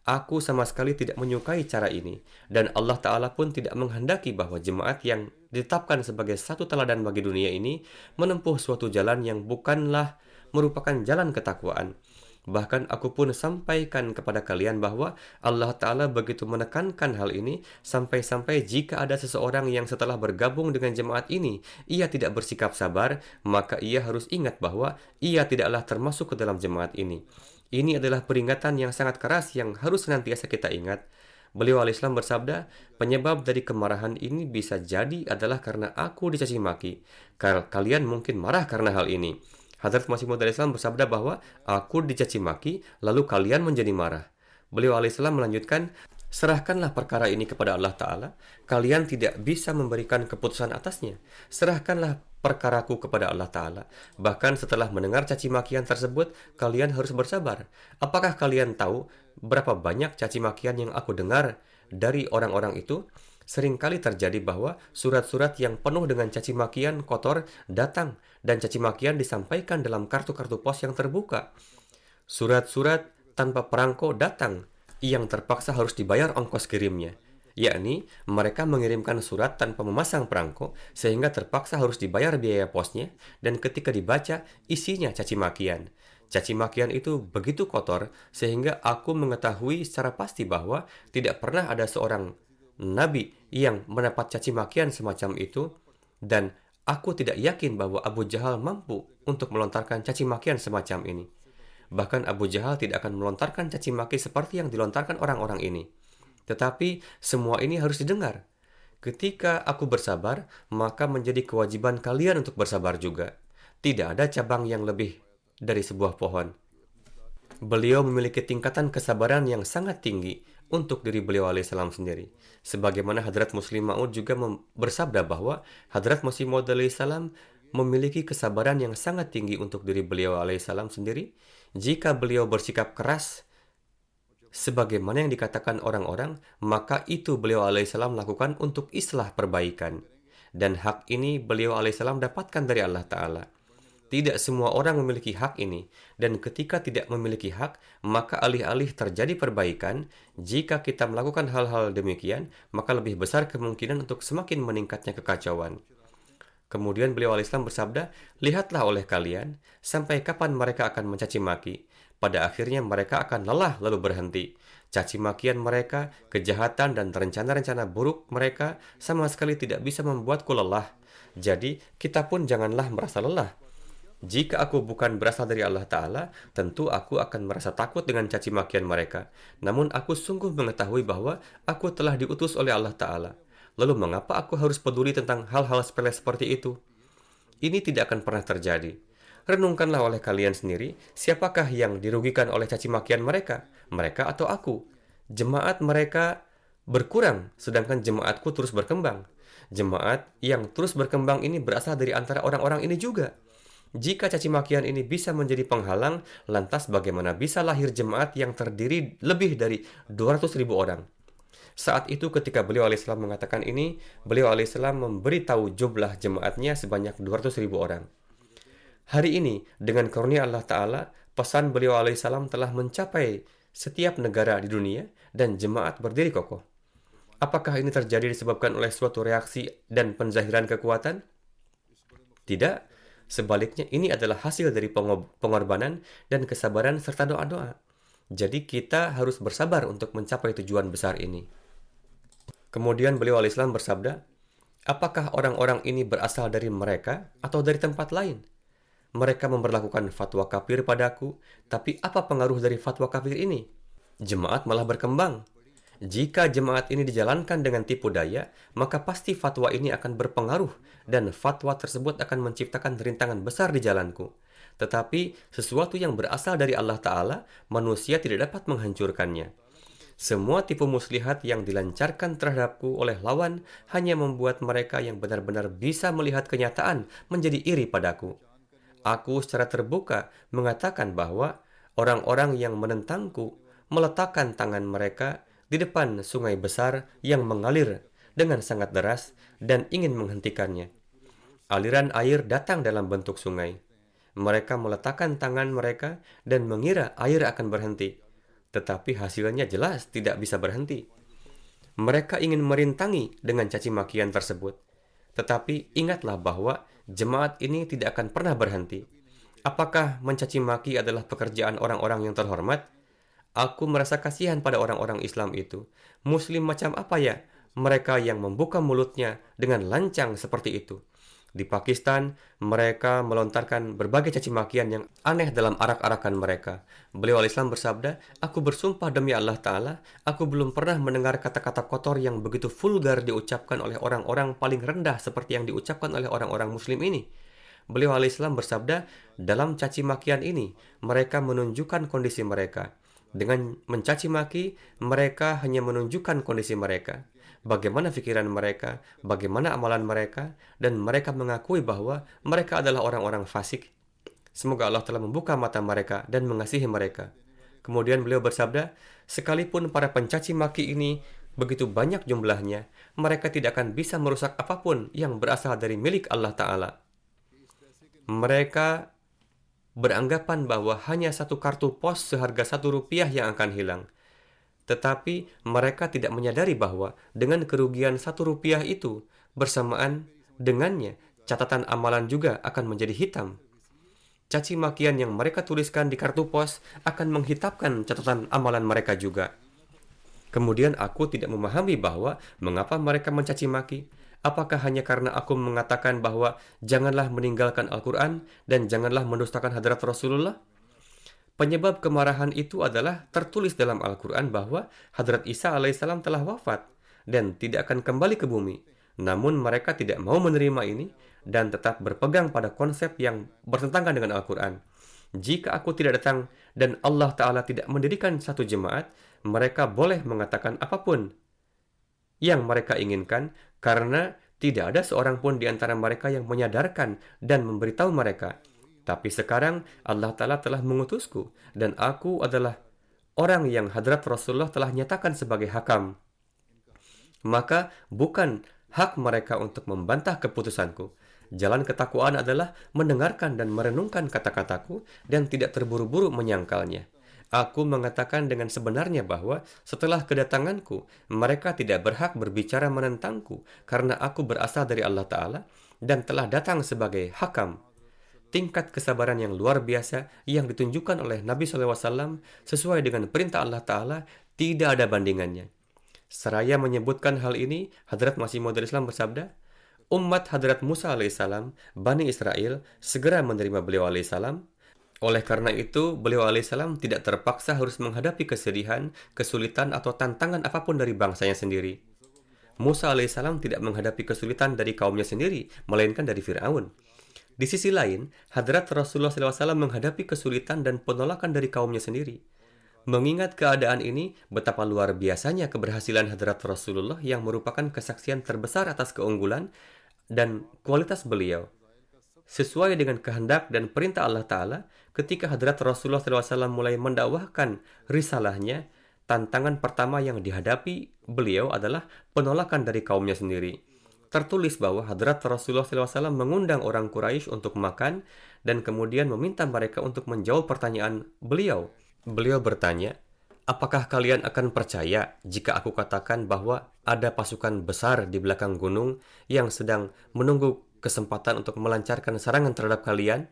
Aku sama sekali tidak menyukai cara ini, dan Allah Ta'ala pun tidak menghendaki bahwa jemaat yang ditetapkan sebagai satu teladan bagi dunia ini menempuh suatu jalan yang bukanlah merupakan jalan ketakwaan. Bahkan aku pun sampaikan kepada kalian bahwa Allah Ta'ala begitu menekankan hal ini sampai-sampai jika ada seseorang yang setelah bergabung dengan jemaat ini, ia tidak bersikap sabar, maka ia harus ingat bahwa ia tidaklah termasuk ke dalam jemaat ini. Ini adalah peringatan yang sangat keras yang harus senantiasa kita ingat. Beliau al-Islam bersabda, penyebab dari kemarahan ini bisa jadi adalah karena aku dicaci maki. Kalian mungkin marah karena hal ini. Hadrat Masih Maud Islam bersabda bahwa aku dicaci maki, lalu kalian menjadi marah. Beliau alaihissalam melanjutkan, serahkanlah perkara ini kepada Allah Ta'ala. Kalian tidak bisa memberikan keputusan atasnya. Serahkanlah perkaraku kepada Allah Ta'ala. Bahkan setelah mendengar caci makian tersebut, kalian harus bersabar. Apakah kalian tahu berapa banyak caci makian yang aku dengar dari orang-orang itu? Seringkali terjadi bahwa surat-surat yang penuh dengan caci makian kotor datang dan caci makian disampaikan dalam kartu-kartu pos yang terbuka. Surat-surat tanpa perangko datang yang terpaksa harus dibayar ongkos kirimnya. Yakni, mereka mengirimkan surat tanpa memasang perangko sehingga terpaksa harus dibayar biaya posnya dan ketika dibaca isinya caci makian. Caci makian itu begitu kotor sehingga aku mengetahui secara pasti bahwa tidak pernah ada seorang nabi yang mendapat caci makian semacam itu dan aku tidak yakin bahwa Abu Jahal mampu untuk melontarkan caci makian semacam ini. Bahkan Abu Jahal tidak akan melontarkan caci maki seperti yang dilontarkan orang-orang ini. Tetapi semua ini harus didengar. Ketika aku bersabar, maka menjadi kewajiban kalian untuk bersabar juga. Tidak ada cabang yang lebih dari sebuah pohon. Beliau memiliki tingkatan kesabaran yang sangat tinggi untuk diri beliau alaihissalam sendiri. Sebagaimana Hadrat Muslim Maud juga bersabda bahwa Hadrat Masih Maud alaihissalam memiliki kesabaran yang sangat tinggi untuk diri beliau alaihissalam sendiri. Jika beliau bersikap keras, sebagaimana yang dikatakan orang-orang, maka itu beliau alaihissalam lakukan untuk islah perbaikan. Dan hak ini beliau alaihissalam dapatkan dari Allah Ta'ala. Tidak semua orang memiliki hak ini, dan ketika tidak memiliki hak, maka alih-alih terjadi perbaikan, jika kita melakukan hal-hal demikian, maka lebih besar kemungkinan untuk semakin meningkatnya kekacauan. Kemudian beliau alaihissalam bersabda, lihatlah oleh kalian, sampai kapan mereka akan mencaci maki. Pada akhirnya mereka akan lelah lalu berhenti. Caci makian mereka, kejahatan dan rencana-rencana buruk mereka sama sekali tidak bisa membuatku lelah. Jadi, kita pun janganlah merasa lelah. Jika aku bukan berasal dari Allah Ta'ala, tentu aku akan merasa takut dengan caci makian mereka. Namun aku sungguh mengetahui bahwa aku telah diutus oleh Allah Ta'ala. Lalu mengapa aku harus peduli tentang hal-hal sepele seperti itu? Ini tidak akan pernah terjadi. Renungkanlah oleh kalian sendiri, siapakah yang dirugikan oleh caci makian mereka? Mereka atau aku? Jemaat mereka berkurang, sedangkan jemaatku terus berkembang. Jemaat yang terus berkembang ini berasal dari antara orang-orang ini juga. Jika caci makian ini bisa menjadi penghalang, lantas bagaimana bisa lahir jemaat yang terdiri lebih dari 200.000 orang? Saat itu ketika beliau alaihissalam mengatakan ini, beliau alaihissalam memberitahu jumlah jemaatnya sebanyak 200.000 orang. Hari ini, dengan karunia Allah Ta'ala, pesan beliau alaihissalam telah mencapai setiap negara di dunia dan jemaat berdiri kokoh. Apakah ini terjadi disebabkan oleh suatu reaksi dan penzahiran kekuatan? Tidak. Sebaliknya, ini adalah hasil dari pengorbanan dan kesabaran serta doa-doa. Jadi kita harus bersabar untuk mencapai tujuan besar ini. Kemudian beliau alaihissalam bersabda, apakah orang-orang ini berasal dari mereka atau dari tempat lain? Mereka memberlakukan fatwa kafir padaku, tapi apa pengaruh dari fatwa kafir ini? Jemaat malah berkembang. Jika jemaat ini dijalankan dengan tipu daya, maka pasti fatwa ini akan berpengaruh dan fatwa tersebut akan menciptakan rintangan besar di jalanku. Tetapi sesuatu yang berasal dari Allah Ta'ala, manusia tidak dapat menghancurkannya. Semua tipu muslihat yang dilancarkan terhadapku oleh lawan hanya membuat mereka yang benar-benar bisa melihat kenyataan menjadi iri padaku. Aku secara terbuka mengatakan bahwa orang-orang yang menentangku meletakkan tangan mereka di depan sungai besar yang mengalir dengan sangat deras dan ingin menghentikannya. Aliran air datang dalam bentuk sungai. Mereka meletakkan tangan mereka dan mengira air akan berhenti. Tetapi hasilnya jelas tidak bisa berhenti. Mereka ingin merintangi dengan caci makian tersebut. Tetapi ingatlah bahwa jemaat ini tidak akan pernah berhenti. Apakah mencaci maki adalah pekerjaan orang-orang yang terhormat? Aku merasa kasihan pada orang-orang Islam itu. Muslim macam apa ya? Mereka yang membuka mulutnya dengan lancang seperti itu. Di Pakistan, mereka melontarkan berbagai caci makian yang aneh dalam arak-arakan mereka. Beliau alaihissalam bersabda, aku bersumpah demi Allah Ta'ala, aku belum pernah mendengar kata-kata kotor yang begitu vulgar diucapkan oleh orang-orang paling rendah seperti yang diucapkan oleh orang-orang Muslim ini. Beliau alaihissalam bersabda, dalam caci makian ini, mereka menunjukkan kondisi mereka. Dengan mencaci maki, mereka hanya menunjukkan kondisi mereka, bagaimana pikiran mereka, bagaimana amalan mereka, dan mereka mengakui bahwa mereka adalah orang-orang fasik. Semoga Allah telah membuka mata mereka dan mengasihi mereka. Kemudian beliau bersabda, sekalipun para pencaci maki ini begitu banyak jumlahnya, mereka tidak akan bisa merusak apapun yang berasal dari milik Allah Ta'ala. Mereka beranggapan bahwa hanya satu kartu pos seharga Rp1 yang akan hilang. Tetapi mereka tidak menyadari bahwa dengan kerugian Rp1 itu, bersamaan dengannya, catatan amalan juga akan menjadi hitam. Caci makian yang mereka tuliskan di kartu pos akan menghitamkan catatan amalan mereka juga. Kemudian aku tidak memahami bahwa mengapa mereka mencaci maki. Apakah hanya karena aku mengatakan bahwa janganlah meninggalkan Al-Quran dan janganlah mendustakan hadrat Rasulullah? Penyebab kemarahan itu adalah tertulis dalam Al-Quran bahwa hadrat Isa alaihissalam telah wafat dan tidak akan kembali ke bumi. Namun mereka tidak mau menerima ini dan tetap berpegang pada konsep yang bertentangan dengan Al-Quran. Jika aku tidak datang dan Allah Ta'ala tidak mendirikan satu jemaat, mereka boleh mengatakan apapun yang mereka inginkan, karena tidak ada seorang pun di antara mereka yang menyadarkan dan memberitahu mereka. Tapi sekarang Allah Ta'ala telah mengutusku, dan aku adalah orang yang hadrat Rasulullah telah nyatakan sebagai hakam. Maka bukan hak mereka untuk membantah keputusanku. Jalan ketakwaan adalah mendengarkan dan merenungkan kata-kataku dan tidak terburu-buru menyangkalnya. Aku mengatakan dengan sebenarnya bahwa setelah kedatanganku, mereka tidak berhak berbicara menentangku karena aku berasal dari Allah Ta'ala dan telah datang sebagai hakam. Tingkat kesabaran yang luar biasa yang ditunjukkan oleh Nabi SAW sesuai dengan perintah Allah Ta'ala tidak ada bandingannya. Seraya menyebutkan hal ini, Hadrat Masih Maud Islam bersabda, umat Hadrat Musa alaihissalam, Bani Israel, segera menerima beliau alaihissalam. Oleh karena itu, beliau alaihissalam tidak terpaksa harus menghadapi kesedihan, kesulitan, atau tantangan apapun dari bangsanya sendiri. Musa alaihissalam tidak menghadapi kesulitan dari kaumnya sendiri, melainkan dari Fir'aun. Di sisi lain, Hadrat Rasulullah SAW menghadapi kesulitan dan penolakan dari kaumnya sendiri. Mengingat keadaan ini, betapa luar biasanya keberhasilan Hadrat Rasulullah yang merupakan kesaksian terbesar atas keunggulan dan kualitas beliau. Sesuai dengan kehendak dan perintah Allah Ta'ala, ketika Hadrat Rasulullah SAW mulai mendakwahkan risalahnya, tantangan pertama yang dihadapi beliau adalah penolakan dari kaumnya sendiri. Tertulis bahwa Hadrat Rasulullah SAW mengundang orang Quraisy untuk makan dan kemudian meminta mereka untuk menjawab pertanyaan beliau. Beliau bertanya, apakah kalian akan percaya jika aku katakan bahwa ada pasukan besar di belakang gunung yang sedang menunggu kesempatan untuk melancarkan serangan terhadap kalian?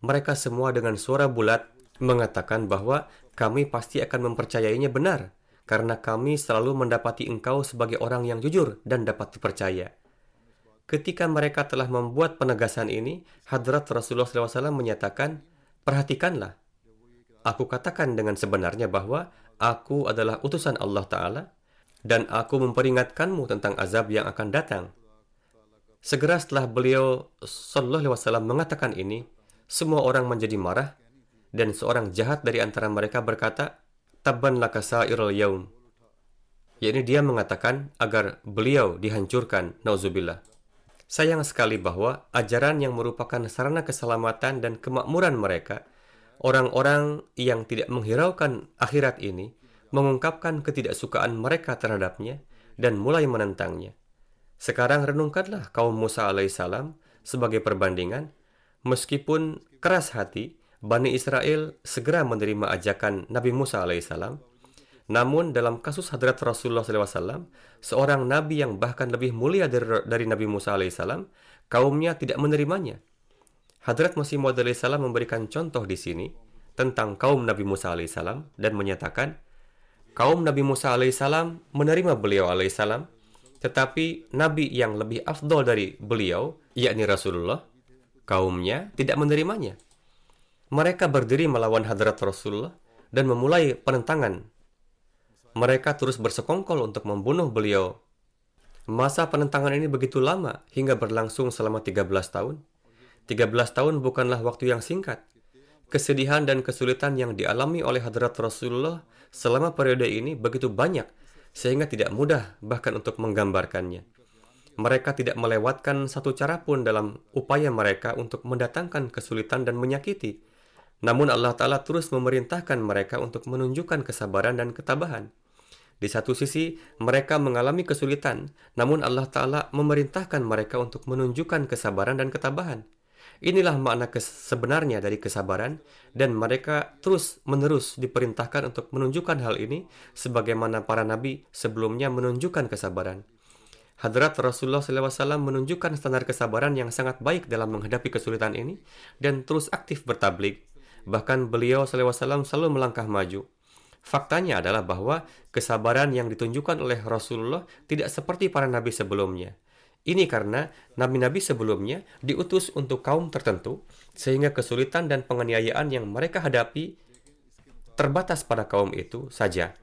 Mereka semua dengan suara bulat mengatakan bahwa kami pasti akan mempercayainya benar, karena kami selalu mendapati engkau sebagai orang yang jujur dan dapat dipercaya. Ketika mereka telah membuat penegasan ini, Hadrat Rasulullah SAW menyatakan, perhatikanlah, aku katakan dengan sebenarnya bahwa aku adalah utusan Allah Ta'ala, dan aku memperingatkanmu tentang azab yang akan datang. Segera setelah beliau Sallallahu Alaihi Wasallam mengatakan ini, semua orang menjadi marah dan seorang jahat dari antara mereka berkata, Tabban laka sa'irul yaum. Yakni dia mengatakan agar beliau dihancurkan, nauzubillah. Sayang sekali bahwa ajaran yang merupakan sarana keselamatan dan kemakmuran mereka, orang-orang yang tidak menghiraukan akhirat ini, mengungkapkan ketidaksukaan mereka terhadapnya dan mulai menentangnya. Sekarang renungkanlah kaum Musa alaihissalam sebagai perbandingan. Meskipun keras hati, Bani Israel segera menerima ajakan Nabi Musa alaihissalam. Namun dalam kasus Hadrat Rasulullah SAW, seorang Nabi yang bahkan lebih mulia dari Nabi Musa alaihissalam, kaumnya tidak menerimanya. Hadrat Masih Maud alaihissalam memberikan contoh di sini tentang kaum Nabi Musa alaihissalam dan menyatakan, kaum Nabi Musa alaihissalam menerima beliau alaihissalam, tetapi Nabi yang lebih afdol dari beliau, yakni Rasulullah, kaumnya tidak menerimanya. Mereka berdiri melawan Hadrat Rasulullah dan memulai penentangan. Mereka terus bersekongkol untuk membunuh beliau. Masa penentangan ini begitu lama hingga berlangsung selama 13 tahun. 13 tahun bukanlah waktu yang singkat. Kesedihan dan kesulitan yang dialami oleh Hadrat Rasulullah selama periode ini begitu banyak, sehingga tidak mudah bahkan untuk menggambarkannya. Mereka tidak melewatkan satu cara pun dalam upaya mereka untuk mendatangkan kesulitan dan menyakiti. Namun Allah Ta'ala terus memerintahkan mereka untuk menunjukkan kesabaran dan ketabahan. Di satu sisi, mereka mengalami kesulitan, namun Allah Ta'ala memerintahkan mereka untuk menunjukkan kesabaran dan ketabahan. Inilah makna sebenarnya dari kesabaran, dan mereka terus-menerus diperintahkan untuk menunjukkan hal ini sebagaimana para nabi sebelumnya menunjukkan kesabaran. Hadrat Rasulullah SAW menunjukkan standar kesabaran yang sangat baik dalam menghadapi kesulitan ini dan terus aktif bertabligh. Bahkan beliau SAW selalu melangkah maju. Faktanya adalah bahwa kesabaran yang ditunjukkan oleh Rasulullah tidak seperti para nabi sebelumnya. Ini karena nabi-nabi sebelumnya diutus untuk kaum tertentu, sehingga kesulitan dan penganiayaan yang mereka hadapi terbatas pada kaum itu saja.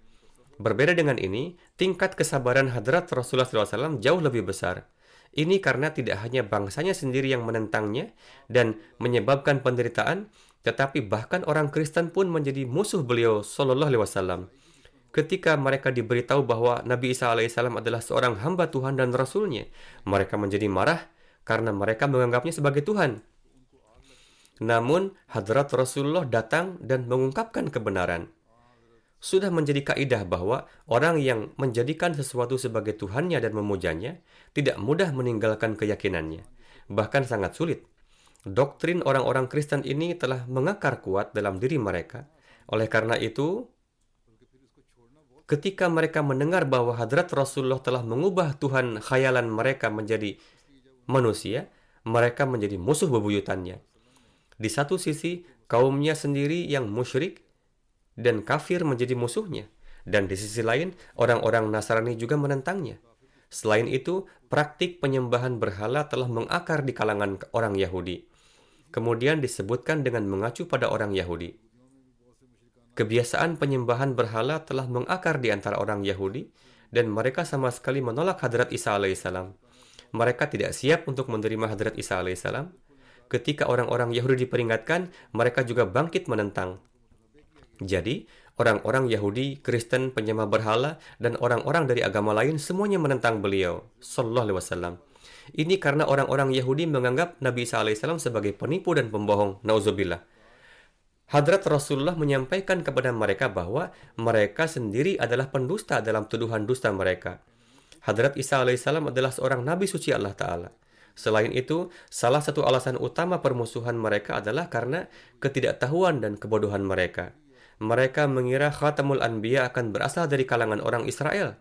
Berbeda dengan ini, tingkat kesabaran Hadrat Rasulullah SAW jauh lebih besar. Ini karena tidak hanya bangsanya sendiri yang menentangnya dan menyebabkan penderitaan, tetapi bahkan orang Kristen pun menjadi musuh beliau Shallallahu Alaihi Wasallam. Ketika mereka diberitahu bahwa Nabi Isa alaihissalam adalah seorang hamba Tuhan dan Rasulnya, mereka menjadi marah karena mereka menganggapnya sebagai Tuhan. Namun, Hadrat Rasulullah datang dan mengungkapkan kebenaran. Sudah menjadi kaidah bahwa orang yang menjadikan sesuatu sebagai Tuhannya dan memujanya tidak mudah meninggalkan keyakinannya, bahkan sangat sulit. Doktrin orang-orang Kristen ini telah mengakar kuat dalam diri mereka. Oleh karena itu, ketika mereka mendengar bahwa Hadrat Rasulullah telah mengubah Tuhan khayalan mereka menjadi manusia, mereka menjadi musuh bebuyutannya. Di satu sisi, kaumnya sendiri yang musyrik dan kafir menjadi musuhnya, dan di sisi lain, orang-orang Nasrani juga menentangnya. Selain itu, praktik penyembahan berhala telah mengakar di kalangan orang Yahudi. Kemudian disebutkan dengan mengacu pada orang Yahudi. Kebiasaan penyembahan berhala telah mengakar di antara orang Yahudi, dan mereka sama sekali menolak Hadrat Isa alaihissalam. Mereka tidak siap untuk menerima Hadrat Isa alaihissalam. Ketika orang-orang Yahudi diperingatkan, mereka juga bangkit menentang. Jadi, orang-orang Yahudi, Kristen, penyembah berhala, dan orang-orang dari agama lain semuanya menentang beliau, Sallallahu Alaihi Wasallam. Ini karena orang-orang Yahudi menganggap Nabi Isa alaihissalam sebagai penipu dan pembohong, nauzubillah. Hadrat Rasulullah menyampaikan kepada mereka bahwa mereka sendiri adalah pendusta dalam tuduhan dusta mereka. Hadrat Isa alaihissalam adalah seorang nabi suci Allah Ta'ala. Selain itu, salah satu alasan utama permusuhan mereka adalah karena ketidaktahuan dan kebodohan mereka. Mereka mengira Khatamul Anbiya akan berasal dari kalangan orang Israel,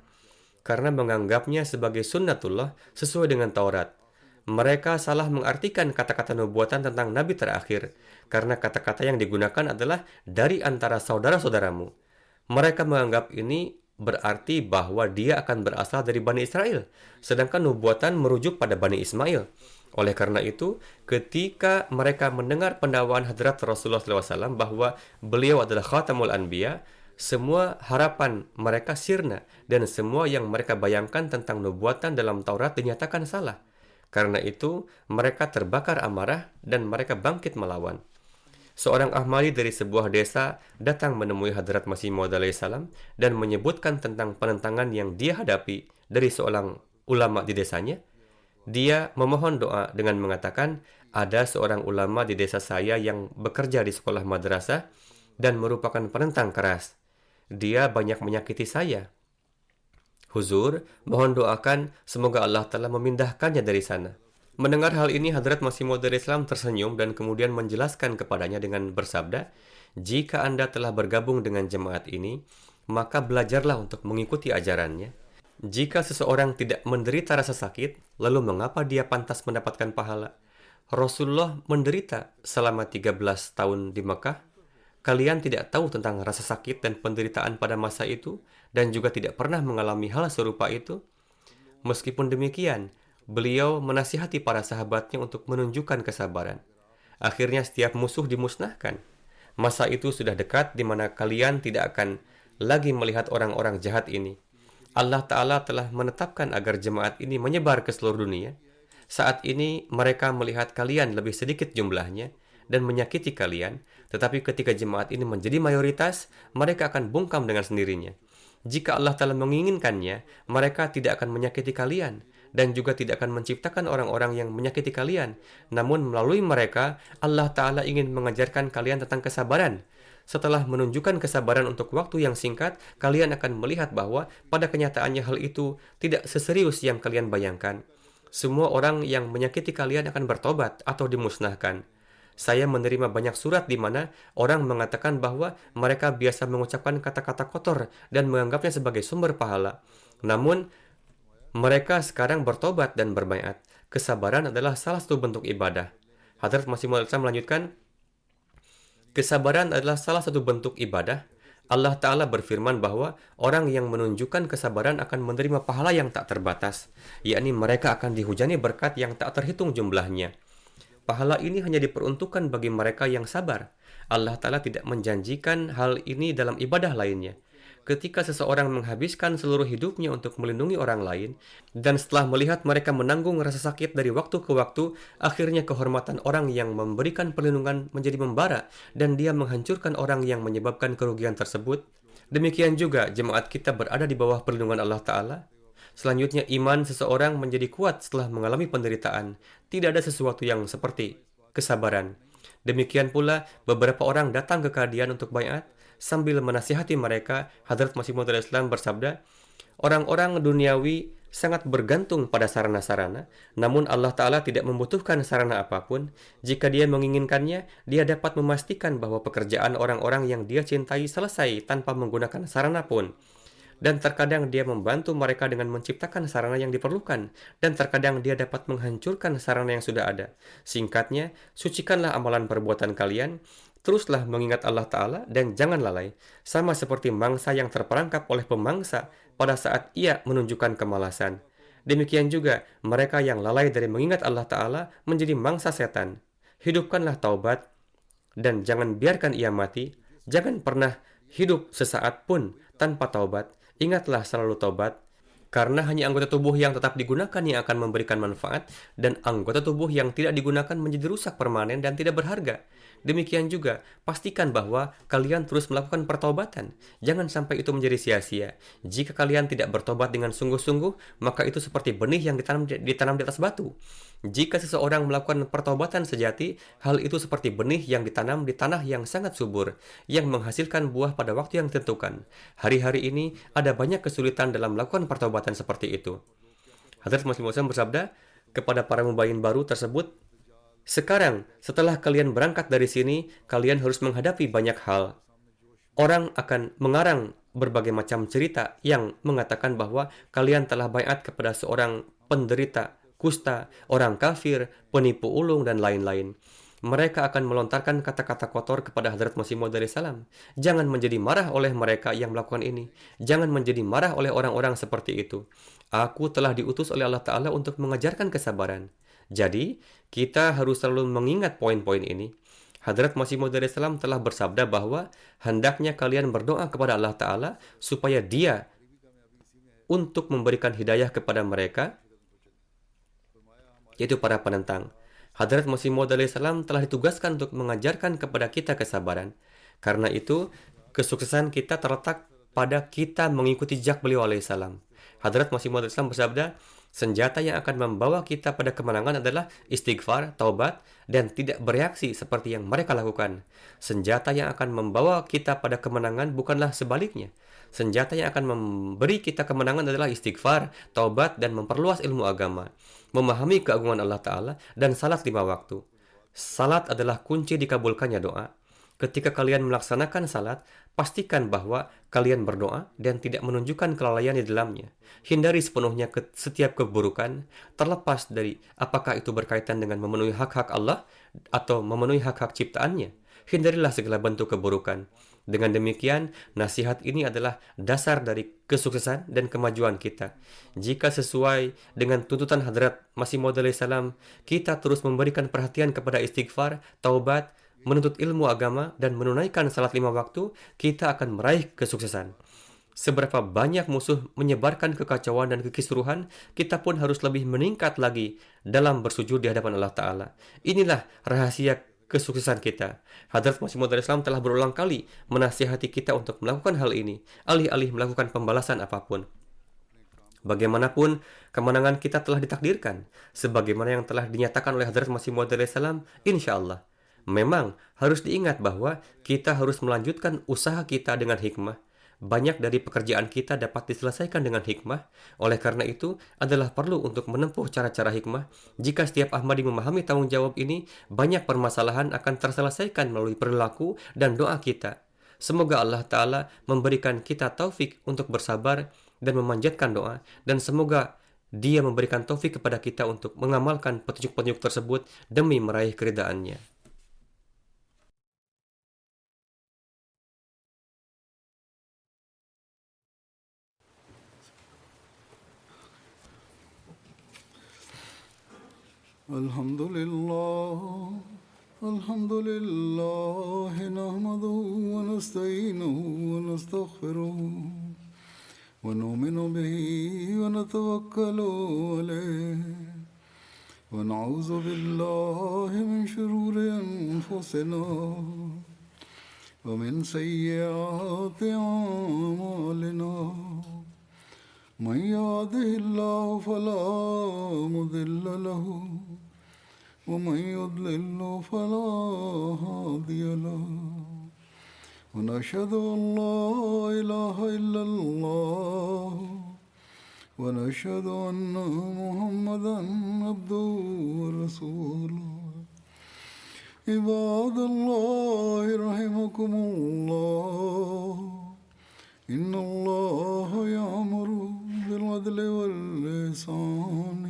karena menganggapnya sebagai sunnatullah sesuai dengan Taurat. Mereka salah mengartikan kata-kata nubuatan tentang Nabi terakhir, karena kata-kata yang digunakan adalah dari antara saudara-saudaramu. Mereka menganggap ini berarti bahwa dia akan berasal dari Bani Israel, sedangkan nubuatan merujuk pada Bani Ismail. Oleh karena itu, ketika mereka mendengar pendakwaan Hadrat Rasulullah SAW bahwa beliau adalah Khatamul Anbiya, semua harapan mereka sirna dan semua yang mereka bayangkan tentang nubuatan dalam Taurat dinyatakan salah. Karena itu, mereka terbakar amarah dan mereka bangkit melawan. Seorang Ahmadi dari sebuah desa datang menemui Hadrat Masih Maud alaihissalam dan menyebutkan tentang penentangan yang dia hadapi dari seorang ulama di desanya. Dia memohon doa dengan mengatakan, ada seorang ulama di desa saya yang bekerja di sekolah madrasah dan merupakan penentang keras. Dia banyak menyakiti saya. Huzur, mohon doakan semoga Allah Ta'ala memindahkannya dari sana. Mendengar hal ini, Hadrat Masih Maud Islam tersenyum dan kemudian menjelaskan kepadanya dengan bersabda, jika Anda telah bergabung dengan jemaat ini, maka belajarlah untuk mengikuti ajarannya. Jika seseorang tidak menderita rasa sakit, lalu mengapa dia pantas mendapatkan pahala? Rasulullah menderita selama 13 tahun di Mekah. Kalian tidak tahu tentang rasa sakit dan penderitaan pada masa itu, dan juga tidak pernah mengalami hal serupa itu. Meskipun demikian, beliau menasihati para sahabatnya untuk menunjukkan kesabaran. Akhirnya setiap musuh dimusnahkan. Masa itu sudah dekat di mana kalian tidak akan lagi melihat orang-orang jahat ini. Allah Ta'ala telah menetapkan agar jemaat ini menyebar ke seluruh dunia. Saat ini mereka melihat kalian lebih sedikit jumlahnya dan menyakiti kalian, Tetapi ketika jemaat ini menjadi mayoritas, mereka akan bungkam dengan sendirinya. Jika Allah Ta'ala menginginkannya, mereka tidak akan menyakiti kalian dan juga tidak akan menciptakan orang-orang yang menyakiti kalian. Namun melalui mereka, Allah Ta'ala ingin mengajarkan kalian tentang kesabaran. Setelah menunjukkan kesabaran untuk waktu yang singkat, kalian akan melihat bahwa pada kenyataannya hal itu tidak seserius yang kalian bayangkan. Semua orang yang menyakiti kalian akan bertobat atau dimusnahkan. Saya menerima banyak surat di mana orang mengatakan bahwa mereka biasa mengucapkan kata-kata kotor dan menganggapnya sebagai sumber pahala. Namun, mereka sekarang bertobat dan berbaiat. Kesabaran adalah salah satu bentuk ibadah. Hadrat Masih Maud melanjutkan, kesabaran adalah salah satu bentuk ibadah. Allah Ta'ala berfirman bahwa orang yang menunjukkan kesabaran akan menerima pahala yang tak terbatas, yakni mereka akan dihujani berkat yang tak terhitung jumlahnya. Pahala ini hanya diperuntukkan bagi mereka yang sabar. Allah Ta'ala tidak menjanjikan hal ini dalam ibadah lainnya. Ketika seseorang menghabiskan seluruh hidupnya untuk melindungi orang lain, dan setelah melihat mereka menanggung rasa sakit dari waktu ke waktu, akhirnya kehormatan orang yang memberikan perlindungan menjadi membara, dan dia menghancurkan orang yang menyebabkan kerugian tersebut. Demikian juga jemaat kita berada di bawah perlindungan Allah Ta'ala. Selanjutnya, iman seseorang menjadi kuat setelah mengalami penderitaan. Tidak ada sesuatu yang seperti kesabaran. Demikian pula, beberapa orang datang ke kalian untuk baiat. Sambil menasihati mereka, Hadrat Masih Maud bersabda, orang-orang duniawi sangat bergantung pada sarana-sarana, namun Allah Ta'ala tidak membutuhkan sarana apapun. Jika dia menginginkannya, dia dapat memastikan bahwa pekerjaan orang-orang yang dia cintai selesai tanpa menggunakan sarana pun. Dan terkadang dia membantu mereka dengan menciptakan sarana yang diperlukan, dan terkadang dia dapat menghancurkan sarana yang sudah ada. Singkatnya, sucikanlah amalan perbuatan kalian, teruslah mengingat Allah Ta'ala, dan jangan lalai, sama seperti mangsa yang terperangkap oleh pemangsa pada saat ia menunjukkan kemalasan. Demikian juga, mereka yang lalai dari mengingat Allah Ta'ala menjadi mangsa setan. Hidupkanlah taubat, dan jangan biarkan ia mati. Jangan pernah hidup sesaat pun tanpa taubat. Ingatlah selalu taubat, karena hanya anggota tubuh yang tetap digunakan yang akan memberikan manfaat, dan anggota tubuh yang tidak digunakan menjadi rusak permanen dan tidak berharga. Demikian juga, pastikan bahwa kalian terus melakukan pertobatan. Jangan sampai itu menjadi sia-sia. Jika kalian tidak bertobat dengan sungguh-sungguh, maka itu seperti benih yang ditanam di atas batu. Jika seseorang melakukan pertobatan sejati, hal itu seperti benih yang ditanam di tanah yang sangat subur, yang menghasilkan buah pada waktu yang ditentukan. Hari-hari ini ada banyak kesulitan dalam melakukan pertobatan seperti itu. Hadrat Masih Maud bersabda kepada para mubayin baru tersebut, sekarang, setelah kalian berangkat dari sini, kalian harus menghadapi banyak hal. Orang akan mengarang berbagai macam cerita yang mengatakan bahwa kalian telah baiat kepada seorang penderita kusta, orang kafir, penipu ulung, dan lain-lain. Mereka akan melontarkan kata-kata kotor kepada Hadrat Masih Maud salam. Jangan menjadi marah oleh mereka yang melakukan ini. Jangan menjadi marah oleh orang-orang seperti itu. Aku telah diutus oleh Allah Ta'ala untuk mengajarkan kesabaran. Jadi, kita harus selalu mengingat poin-poin ini. Hadrat Masih Maud salam telah bersabda bahwa hendaknya kalian berdoa kepada Allah Ta'ala supaya Dia untuk memberikan hidayah kepada mereka, yaitu para penentang. Hadrat Masih Maud salam telah ditugaskan untuk mengajarkan kepada kita kesabaran. Karena itu, kesuksesan kita terletak pada kita mengikuti jejak beliau alaihissalam. Hadrat Masih Maud bersabda, senjata yang akan membawa kita pada kemenangan adalah istighfar, taubat, dan tidak bereaksi seperti yang mereka lakukan. Senjata yang akan membawa kita pada kemenangan bukanlah sebaliknya. Senjata yang akan memberi kita kemenangan adalah istighfar, taubat, dan memperluas ilmu agama, memahami keagungan Allah Ta'ala, dan salat 5 waktu. Salat adalah kunci dikabulkannya doa. Ketika kalian melaksanakan salat, pastikan bahwa kalian berdoa dan tidak menunjukkan kelalaian di dalamnya. Hindari sepenuhnya setiap keburukan, terlepas dari apakah itu berkaitan dengan memenuhi hak-hak Allah atau memenuhi hak-hak ciptaannya. Hindarilah segala bentuk keburukan. Dengan demikian, nasihat ini adalah dasar dari kesuksesan dan kemajuan kita. Jika sesuai dengan tuntutan Hadrat Masih Maud salam, kita terus memberikan perhatian kepada istighfar, taubat, menuntut ilmu agama, dan menunaikan salat 5 waktu, kita akan meraih kesuksesan. Seberapa banyak musuh menyebarkan kekacauan dan kekisruhan, kita pun harus lebih meningkat lagi dalam bersujud di hadapan Allah Ta'ala. Inilah rahasia kesuksesan kita. Hadrat Masih Maud Islam telah berulang kali menasihati kita untuk melakukan hal ini, alih-alih melakukan pembalasan apapun. Bagaimanapun, kemenangan kita telah ditakdirkan, sebagaimana yang telah dinyatakan oleh Hadrat Masih Maud Islam, insya Allah. Memang harus diingat bahwa kita harus melanjutkan usaha kita dengan hikmah. Banyak dari pekerjaan kita dapat diselesaikan dengan hikmah. Oleh karena itu, adalah perlu untuk menempuh cara-cara hikmah. Jika setiap Ahmadi memahami tanggung jawab ini, banyak permasalahan akan terselesaikan melalui perilaku dan doa kita. Semoga Allah Ta'ala memberikan kita taufik untuk bersabar dan memanjatkan doa, dan semoga Dia memberikan taufik kepada kita untuk mengamalkan petunjuk-petunjuk tersebut demi meraih keridaan-Nya. Alhamdulillah, alhamdulillah, nahmaduhu wa nasta'inuhu wa nastaghfiruh. ونؤمن به ونتوكل عليه ونعوذ بالله من شرور أنفسنا ومن سيئات أعمالنا من يهده الله فلا مضل له ومن يضلل فلا هادي له ونشهد أن لا إله إلا الله ونشهد أن محمدا عبده ورسوله عباد الله رحمكم الله إن الله يأمر بالعدل والإحسان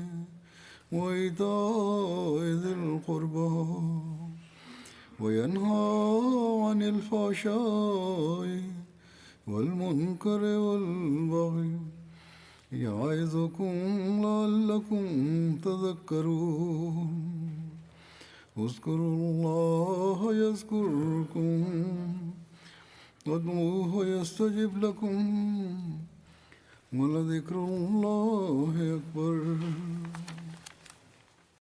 وإيتاء ذي القربى وينهى عن الفحشاء والمنكر والبغي يعظكم لعلكم تذكرون اذكروا الله يذكركم وادعوه يستجب لكم ولذكر الله